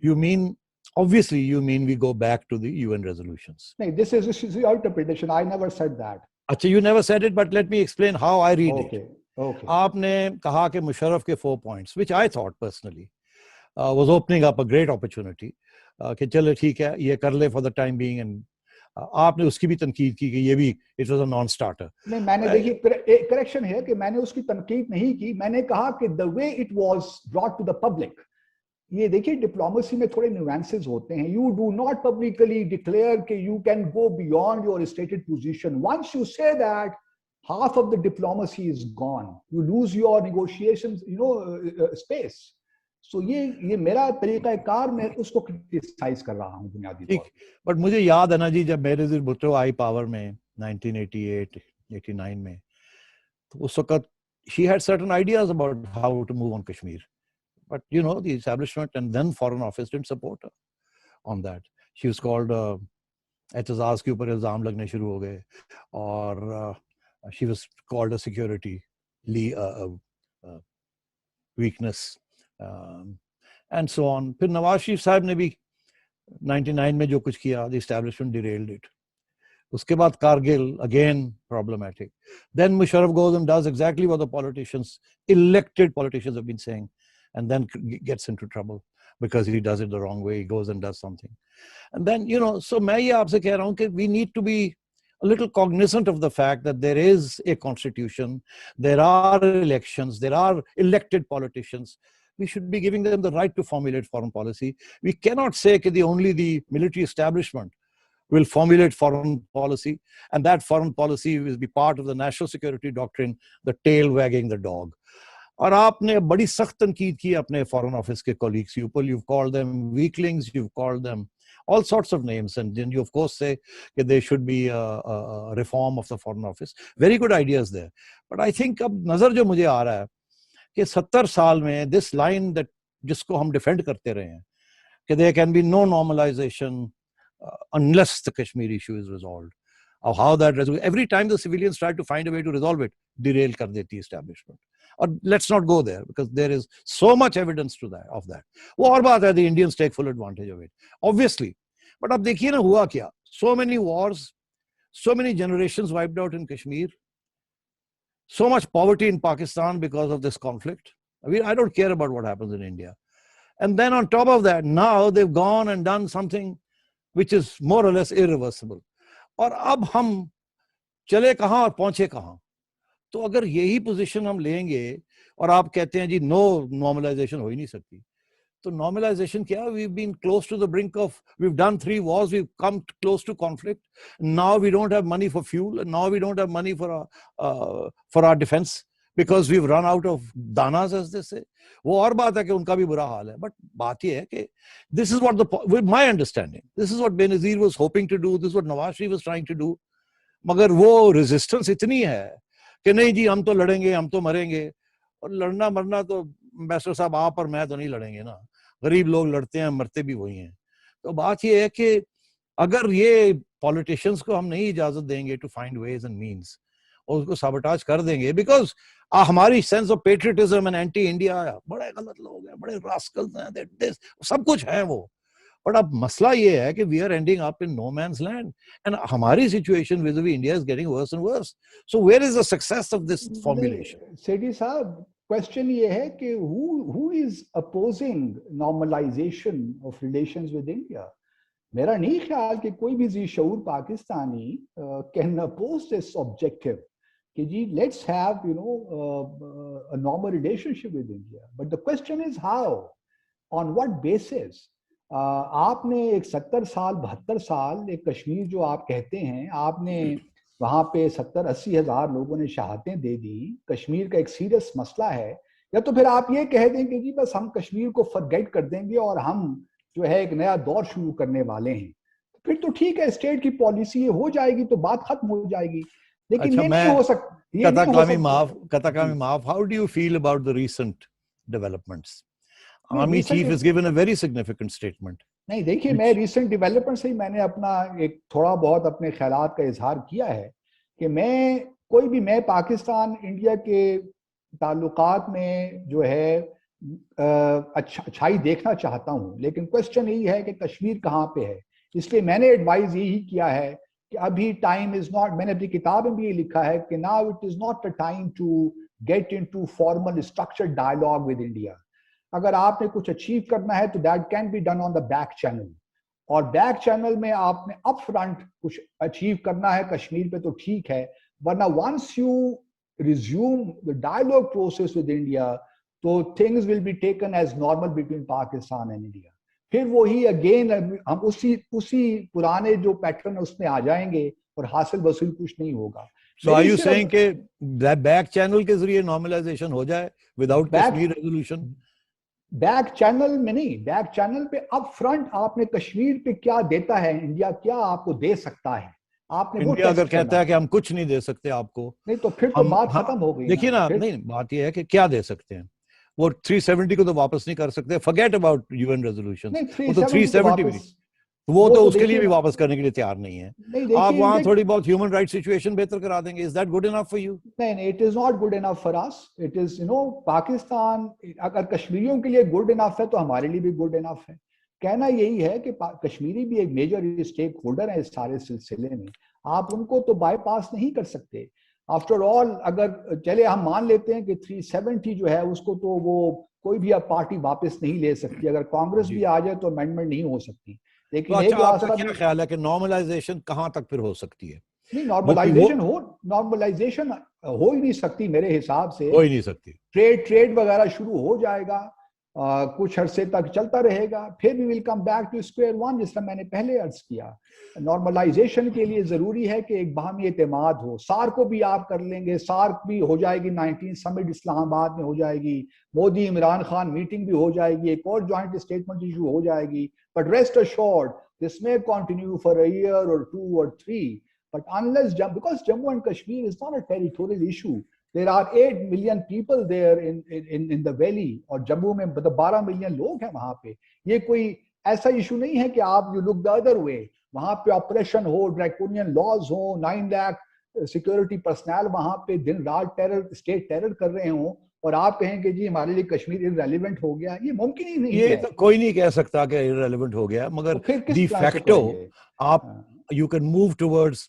you mean, obviously, you mean we go back to the UN resolutions. No, this is your interpretation. I never said that. अच्छा, you never said it, but let me explain how I read it. Okay. आपने कहा कि मुशर्रफ के 4 points, which I thought personally was opening up a great opportunity. कि चलो ठीक है, ये कर ले for the time being, and आपने उसकी भी तनकीद की कि ये भी it was a non starter. नहीं, मैंने देखिए करेक्शन है कि मैंने उसकी तनकीद नहीं की. मैंने कहा कि the way it was brought to the public, ये देखिए डिप्लोमेसी में थोड़े न्यूएंसेस होते हैं. You do not publicly declare कि you can go beyond your stated position. Once you say that, half of the diplomacy is gone. You lose your negotiations, space. So ये मेरा तरीका कार, मैं उसको क्रिटिसाइज कर रहा हूँ बुनियादी तौर पे. बट मुझे याद है ना जी, जब बेनजीर भुट्टो आई पावर में 1988-89 में, तो उस वक्त she had certain ideas about how to move on Kashmir, but the establishment and then foreign office didn't support her on that. She was called Aitzaz के ऊपर इल्जाम लगने शुरू हो गए, और she was called a security weakness, and so on. फिर नवाज शरीफ साहब ने भी 99 में जो कुछ किया, the establishment derailed it. उसके बाद Kargil, again problematic. Then Musharraf goes and does exactly what the politicians, elected politicians, have been saying, and then gets into trouble because he does it the wrong way. He goes and does something, and then so मैं ये आपसे कह रहा हूँ कि we need to be a little cognizant of the fact that there is a constitution, there are elections, there are elected politicians. We should be giving them the right to formulate foreign policy. We cannot say that only the military establishment will formulate foreign policy, and that foreign policy will be part of the national security doctrine, the tail wagging the dog. और आपने बड़ी सख्त तनकीद की अपने foreign office के colleagues के ऊपर. You've called them weaklings, you've called them all sorts of names, and then you of course say that there should be a reform of the foreign office. Very good ideas there, but I think अब नजर जो मुझे आ रहा है कि 70 साल में this line that जिसको हम defend करते रहे हैं कि there can be no normalization unless the Kashmir issue is resolved. Of how that every time the civilians try to find a way to resolve it, derail kar deti establishment. Or let's not go there, because there is so much evidence to that of that. वो और बात है, the Indians take full advantage of it, obviously. But अब देखिए ना हुआ क्या? So many wars, so many generations wiped out in Kashmir. so much poverty in Pakistan because of this conflict. I mean, I don't care about what happens in India. And then on top of that, now they've gone and done something which is more or less irreversible. और अब हम चले कहाँ और पहुंचे कहाँ? तो अगर यही पोजीशन हम लेंगे और आप कहते हैं जी नो नॉर्मलाइजेशन हो ही नहीं सकती, तो normalization क्या? We've been close to the brink of, we've done 3 wars, we've come close to conflict. Now we don't have money for fuel, and now we don't have money for our defense because we've run out of danas, as they say. वो और बात है कि उनका भी बुरा हाल है, but बात ये है कि this is what with my understanding, this is what Benazir was hoping to do, this is what Nawaz Sharif was trying to do. मगर वो resistance इतनी है कि नहीं जी हम तो लड़ेंगे, हम तो मरेंगे, और लड़ना मरना तो एम्बेसडर साहब आप और मैं तो नहीं लड़ेंगे ना, गरीब लोग लड़ते हैं, मरते भी वही हैं. तो बात ये है कि अगर ये पॉलिटिशियंस को हम नहीं इजाजत देंगे to find ways and means और उसको साबोटाज कर देंगे, बिकॉज हमारी sense of patriotism and anti India, बड़े गलत लोग हैं, बड़े रास्कल्स हैं, सब कुछ है वो. बट अब मसला ये है कि we are ending up in no man's land and हमारी situation with India is getting worse and worse. So where is the success of this formulation? Sethi साहब, क्वेश्चन ये है कि who is opposing normalization of relations with India? मेरा नहीं ख्याल कि कोई भी ज़ी-शऊर Pakistani can oppose this objective कि जी let's have a normal relationship with India. But the question is how, on what basis? आपने एक 70 साल 72 साल एक कश्मीर जो आप कहते हैं, आपने वहाँ पे 70-80 हज़ार लोगों ने शहादतें दे दी. कश्मीर का एक सीरियस मसला है. या तो फिर आप ये कह देंगे कि बस हम कश्मीर को फॉरगेट कर देंगे और हम जो है एक नया दौर शुरू करने वाले हैं, फिर तो ठीक है, स्टेट की पॉलिसी हो जाएगी तो बात खत्म हो जाएगी. लेकिन ये नहीं हो सकता. कताकामी माफ, how do you feel about the recent developments? Army chief has given a very significant statement. नहीं, देखिए, मैं रिसेंट डेवलपमेंट से ही मैंने अपना एक थोड़ा बहुत अपने ख्यालात का इजहार किया है कि मैं पाकिस्तान इंडिया के ताल्लुकात में जो है अच्छाई देखना चाहता हूँ. लेकिन क्वेश्चन यही है कि कश्मीर कहाँ पे है. इसलिए मैंने एडवाइज यही किया है कि अभी टाइम इज नॉट, मैंने अपनी किताब में भी ये लिखा है कि now it is not the time to get into formal structured dialogue with India. अगर आपने कुछ अचीव करना है तो that can be done on the back channel, और बैक चैनल में आपने अप फ्रंट कुछ अचीव करना है कश्मीर पे तो ठीक है, वरना once you resume the dialogue process with India तो things will be taken as normal between Pakistan and India. फिर वही अगेन हम उसी पुराने जो पैटर्न है उसमें आ जाएंगे और हासिल वसूल कुछ नहीं होगा. So are you saying कि बैक चैनल के जरिए नॉर्मलाइजेशन हो जाए without Kashmir resolution? Back channel में नहीं, बैक चैनल पे अप फ्रंट आपने कश्मीर पे क्या देता है इंडिया, क्या आपको दे सकता है, आपने इंडिया अगर कहता है कि हम कुछ नहीं दे सकते आपको, नहीं तो फिर तो बात खत्म हो गई. देखिए ना, नहीं, बात यह है कि क्या दे सकते हैं. वो 370 को तो वापस नहीं कर सकते, फॉरगेट अबाउट यूएन रेजोल्यूशन. वो तो 370 भी, वो तो उसके लिए भी वापस करने के लिए तैयार नहीं है. आप वहां थोड़ी बहुत ह्यूमन राइट सिचुएशन बेहतर करा देंगे. Is that good enough for you? नहीं, it is not good enough for us. It is Pakistan अगर कश्मीरियों के लिए गुड इनफ है तो हमारे लिए भी गुड इनफ है. कहना यही है कि कश्मीरी भी एक मेजर स्टेक होल्डर है इस सारे सिलसिले में. आप उनको तो बाईपास नहीं कर सकते. आफ्टर ऑल अगर चले हम मान लेते हैं कि 370 जो है उसको तो वो कोई भी अब पार्टी वापस नहीं ले सकती. अगर कांग्रेस भी आ जाए तो अमेंडमेंट नहीं हो सकती. लेकिन तो अच्छा, आपका क्या ख्याल है कि नॉर्मलाइजेशन कहां तक फिर हो सकती है? नहीं, नॉर्मलाइजेशन हो ही नहीं सकती मेरे हिसाब से. हो ही नहीं सकती. ट्रेड वगैरह शुरू हो जाएगा, कुछ अरसे तक चलता रहेगा, फिर भी will come back to square one, जिस तरह मैंने पहले अर्ज किया. नॉर्मलाइजेशन के लिए जरूरी है कि एक बाहमी एतमाद हो. सार्क को भी आप कर लेंगे, सार्क भी हो जाएगी, 19 समिट इस्लामाबाद में हो जाएगी, मोदी इमरान खान मीटिंग भी हो जाएगी, एक और ज्वाइंट स्टेटमेंट इशू हो जाएगी. But rest assured this may continue for a year और 2 or 3. But unless, because Jammu and Kashmir is not a territorial issue, there are 8 million people there in the valley, और जम्मू में 12 million लोग हैं वहां पे. ये कोई ऐसा इशू नहीं है कि आप you look the other way. वहां पे ऑपरेशन हो, ड्रैकोनियन लॉज हो, 9 लाख सिक्योरिटी पर्सनल वहां पे दिन रात स्टेट टेरर कर रहे हो, और आप कहें कि जी हमारे लिए कश्मीर इररेलेवेंट हो गया. ये मुमकिन ही नहीं है. ये तो कोई नहीं कह सकता कि इररेलेवेंट हो गया, मगर डी फैक्टो आप you can move towards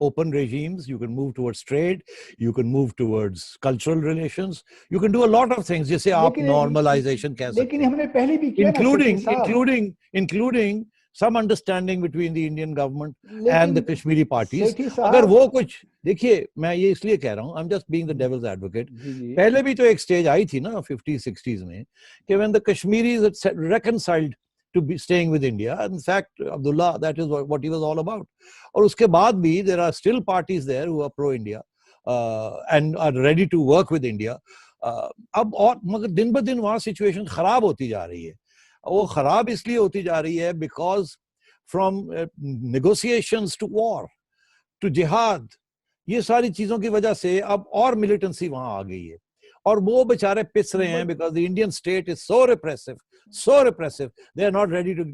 open regimes, you can move towards trade, you can move towards cultural relations, you can do a lot of things जिसे आप normalization कह सकते लेकिन हैं, हमने पहले भी किया ना, including some understanding between the Indian government and the Kashmiri parties. अगर वो कुछ देखिए, मैं ये इसलिए कह रहा हूँ, I'm just being the devil's advocate. पहले भी तो एक स्टेज आई थी ना 50s 60s में कि when the Kashmiris had reconciled to be staying with India. In fact, Abdullah, that is what he was all about. और उसके बाद भी there are still parties there who are pro-India and are ready to work with India. अब और मगर दिन ब दिन वहाँ सिचुएशन खराब होती जा रही है. वो खराब इसलिए होती जा रही है because from negotiations to war to jihad, ये सारी चीजों की वजह से अब और मिलिटेंसी वहां आ गई है और वो बेचारे पिस रहे हैं because the Indian state is so repressive, they are not ready to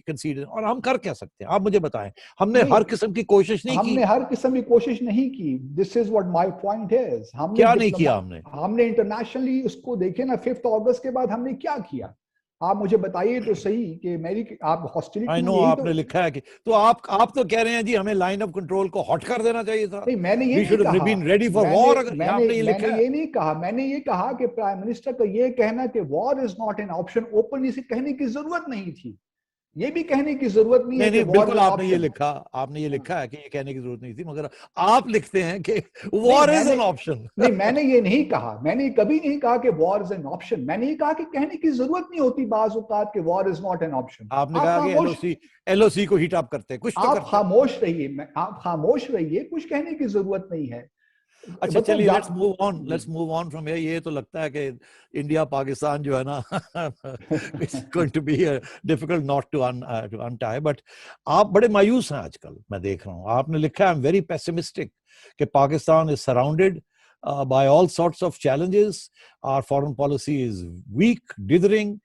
concede. और हम कर क्या सकते हैं, आप मुझे बताएं. हमने हर किस्म की कोशिश नहीं की. हमने हर किस्म की कोशिश नहीं की. This is what my point is. हमने क्या नहीं किया हमने इंटरनेशनली उसको देखे ना 5 अगस्त के बाद हमने क्या किया. आप मुझे बताइए तो सही कि मेरी आप हॉस्टिलिटी आई नो आपने लिखा है कि तो आप तो कह रहे हैं जी हमें लाइन ऑफ कंट्रोल को हट कर देना चाहिए था. नहीं, मैंने ये नहीं कहा. Been ready for war. आपने ये लिखा है. ये नहीं कहा. मैंने ये कहा कि प्राइम मिनिस्टर का ये कहना कि war is not an option openly से कहने की जरूरत नहीं थी. ये भी कहने की जरूरत नहीं है. नहीं, बिल्कुल आपने ये लिखा है कि ये कहने की जरूरत नहीं थी, मगर आप लिखते हैं कि वॉर इज एन ऑप्शन. नहीं, मैंने ये नहीं कहा. मैंने कभी नहीं कहा कि वॉर इज एन ऑप्शन. मैंने ये कहा कि कहने की जरूरत नहीं होती बाज़ औक़ात कि war is not an option. आपने कहा कि एलओसी को हीट अप करते हैं, कुछ तो आप खामोश रहिए. आप खामोश रहिए, कुछ कहने की जरूरत नहीं है. अच्छा चलिए, let's move on from here. ये तो लगता है कि इंडिया पाकिस्तान जो है ना it's going to be difficult not to untie. But आप बड़े मायूस हैं आजकल, मैं देख रहा हूँ. आपने लिखा है आई एम वेरी पेसिमिस्टिक कि Pakistan is surrounded by all sorts of challenges. Our foreign policy is weak, dithering,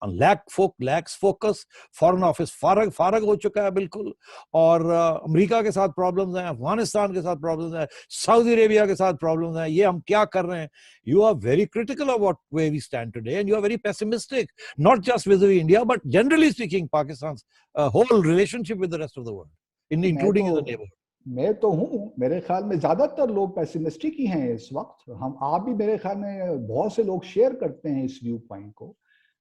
lacks focus. Foreign office फारग हो चुका है बिल्कुल. और अमेरिका के साथ प्रॉब्लम्स हैं, अफगानिस्तान के साथ प्रॉब्लम्स हैं, सऊदी अरेबिया के साथ प्रॉब्लम्स हैं. ये हम क्या कर रहे हैं? You are very critical of where we stand today, and you are very pessimistic, not just vis-a-vis India, but generally speaking, Pakistan's whole relationship with the rest of the world, including in the neighborhood. मैं तो हूँ, मेरे ख्याल में ज्यादातर लोग pessimistic ही हैं इस वक्त. आप भी मेरे ख्याल में बहुत से लोग शेयर करते हैं इस व्यू पॉइंट को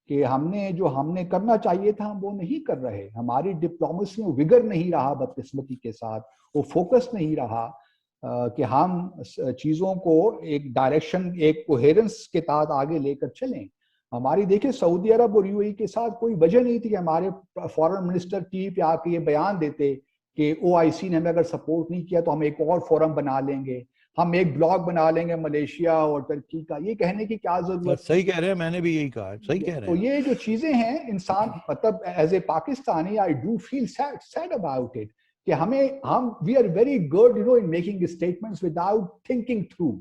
कि हमने करना चाहिए था हम वो नहीं कर रहे. हमारी डिप्लोमेसी में विगर नहीं रहा बदकिस्मती के साथ. वो फोकस नहीं रहा कि हम चीज़ों को एक डायरेक्शन, एक कोहेरेंस के तहत आगे लेकर चलें. हमारी देखिए सऊदी अरब और यूएई के साथ कोई वजह नहीं थी कि हमारे फॉरेन मिनिस्टर टीवी पे आके ये बयान देते कि ओआईसी ने हमें अगर सपोर्ट नहीं किया तो हम एक और फोरम बना लेंगे, हम एक ब्लॉग बना लेंगे मलेशिया और तुर्की का. ये कहने की क्या जरूरत. सही कह रहे हैं, मैंने भी यही कहा. सही कह रहे हैं. तो ये जो चीजें हैं, इंसान मतलब as a Pakistani I do feel sad about it कि हम we are very good in making statements without thinking through.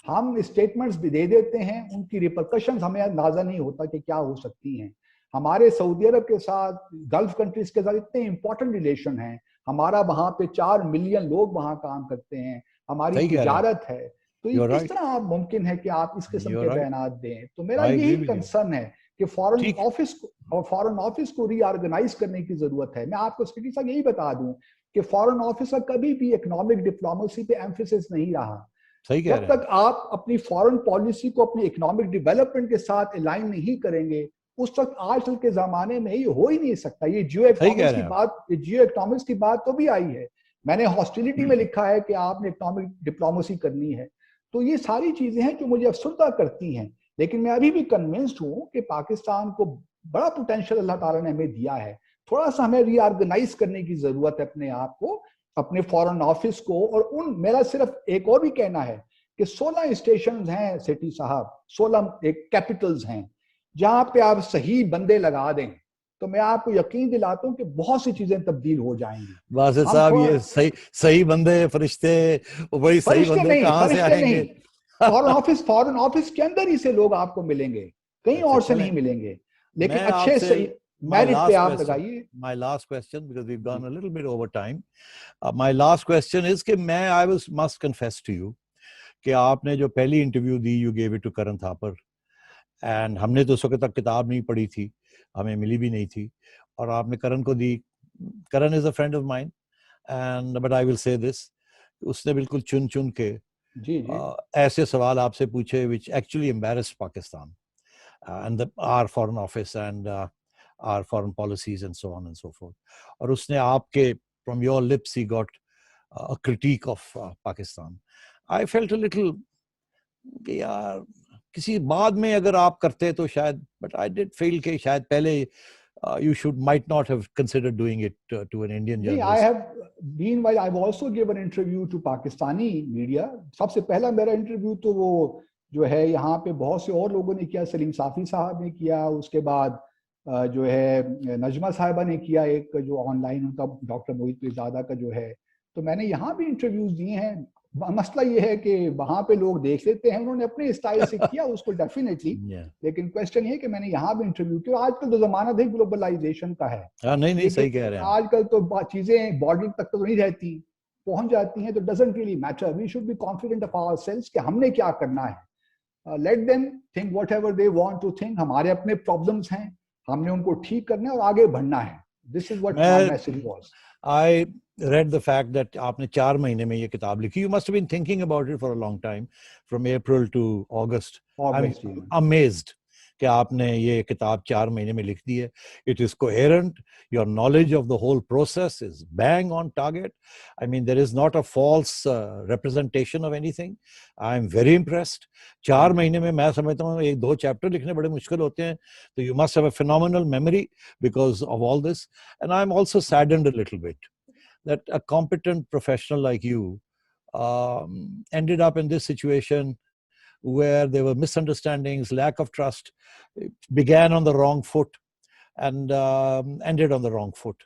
हम स्टेटमेंट्स भी दे देते हैं, उनकी रिपरकशंस हमें अंदाजा नहीं होता कि क्या हो सकती हैं. हमारे सऊदी अरब के साथ, गल्फ कंट्रीज के साथ इतने इंपॉर्टेंट रिलेशन हैं. हमारा वहां पे 4 मिलियन लोग वहां काम करते हैं, हमारी तिजारत है. तो ये किस तरह आप मुमकिन है कि आप इस किस्म के बयानात दें. तो मेरा यही कंसर्न है कि फॉरेन ऑफिस को रीऑर्गेनाइज करने की जरूरत है. मैं आपको सेठी साहब यही बता दूं कि फॉरेन ऑफिस का कभी भी इकोनॉमिक डिप्लोमेसी पे एम्फेसिस नहीं रहा. जब तक आप अपनी फॉरेन पॉलिसी को अपनी इकोनॉमिक डेवलपमेंट के साथ अलाइन नहीं करेंगे, उस वक्त आजकल के जमाने में ये हो ही नहीं सकता. ये जियो इकोनॉमिक्स की बात तो भी आई है. मैंने हॉस्टिलिटी में लिखा है कि आपने इकोनॉमिक डिप्लोमेसी करनी है. तो ये सारी चीजें हैं जो मुझे अफसरदा करती हैं. लेकिन मैं अभी भी कन्विंस्ड हूँ कि पाकिस्तान को बड़ा पोटेंशियल अल्लाह ताला ने हमें दिया है. थोड़ा सा हमें रीऑर्गेनाइज करने की जरूरत है अपने आप को, अपने फॉरेन ऑफिस को. और मेरा सिर्फ एक और भी कहना है कि 16 स्टेशन हैं सेठी साहब, 16 एक कैपिटल्स हैं जहां पे आप सही बंदे लगा दें तो मैं आपको यकीन दिलाता हूं कि बहुत सी चीजें तब्दील हो जाएंगी. बासित साहब, ये सही बंदे, फरिश्ते, वही सही बंदे कहां से आएंगे? फॉरेन ऑफिस के अंदर ही से लोग आपको मिलेंगे, कहीं और से नहीं मिलेंगे. लेकिन अच्छे सही मेरिट पे आप लगाइए. My last question, because we've gone a little bit over time. My last question is कि I must confess to you कि आपने जो पहली interview the, you gave it to Karan Thapar, and हमने तो उस वक्त तक किताब नहीं पढ़ी थी, हमें मिली भी नहीं थी, और आपने करण को दी. Karan is a friend of mine, and but I will say this, उसने बिल्कुल चुन चुन के जी जी ऐसे सवाल आपसे पूछे which actually embarrassed Pakistan and our foreign office and our foreign policies and so on and so forth. और उसने आपके from your lips he got a critique of Pakistan. I felt a little कि यार किसी बाद में अगर आप करते तो शायद, but I did feel कि शायद पहले you might not have considered doing it to an Indian नहीं, journalist. I have meanwhile I've also given interview to Pakistani media. सबसे पहला मेरा इंटरव्यू तो वो जो है यहाँ पे बहुत से और लोगों ने किया, सलीम साफी साहब ने किया, उसके बाद जो है नजमा साहिबा ने किया, एक जो ऑनलाइन उनका डॉक्टर मोहित पीरजादा का जो है, तो मैंने यहाँ भी इंटरव्यूज दिए हैं। मसला ये है कि वहां पे लोग देख लेते हैं, उन्होंने अपने स्टाइल से किया उसको डेफिनेटली, लेकिन क्वेश्चन ये कि मैंने यहाँ भी इंटरव्यू किया। आजकल तो जमाना है ग्लोबलाइजेशन का है, नहीं सही कह रहे हैं आजकल तो चीजें बॉर्डर तक तो नहीं रहती, पहुंच जाती हैं, तो doesn't really matter. We should be confident of ourselves कि हमने क्या करना है। Let them think whatever they want to think. हमारे अपने प्रॉब्लम्स हैं, हमने उनको ठीक करना है और आगे बढ़ना है। This is what my message was. I read the fact that आपने 4 महीने में ये किताब लिखी. You must have been thinking about it for a long time, from April to August. I'm amazed कि आपने ये किताब 4 महीने में लिख दी है. It is coherent. Your knowledge of the whole process is bang on target. I mean, there is not a false representation of anything. I'm very impressed. 4 महीने में मैं समझता हूँ 1-2 चैप्टर लिखने बड़े मुश्किल होते हैं. So you must have a phenomenal memory because of all this. And I'm also saddened a little bit that a competent professional like you ended up in this situation where there were misunderstandings, lack of trust, began on the wrong foot and ended on the wrong foot.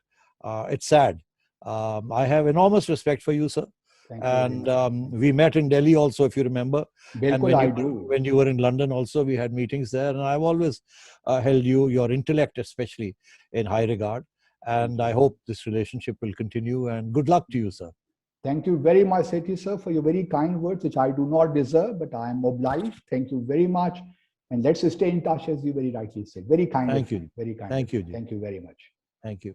It's sad. I have enormous respect for you, sir. And we met in Delhi also, if you remember. And when you were in London also, we had meetings there. And I've always held your intellect especially in high regard. And I hope this relationship will continue. And good luck to you, sir. Thank you very much, Sethi sir, for your very kind words, which I do not deserve, but I am obliged. Thank you very much. And let's stay in touch, as you very rightly said. Very kind. Thank you. Very kind. Thank you. Thank you very much. Thank you.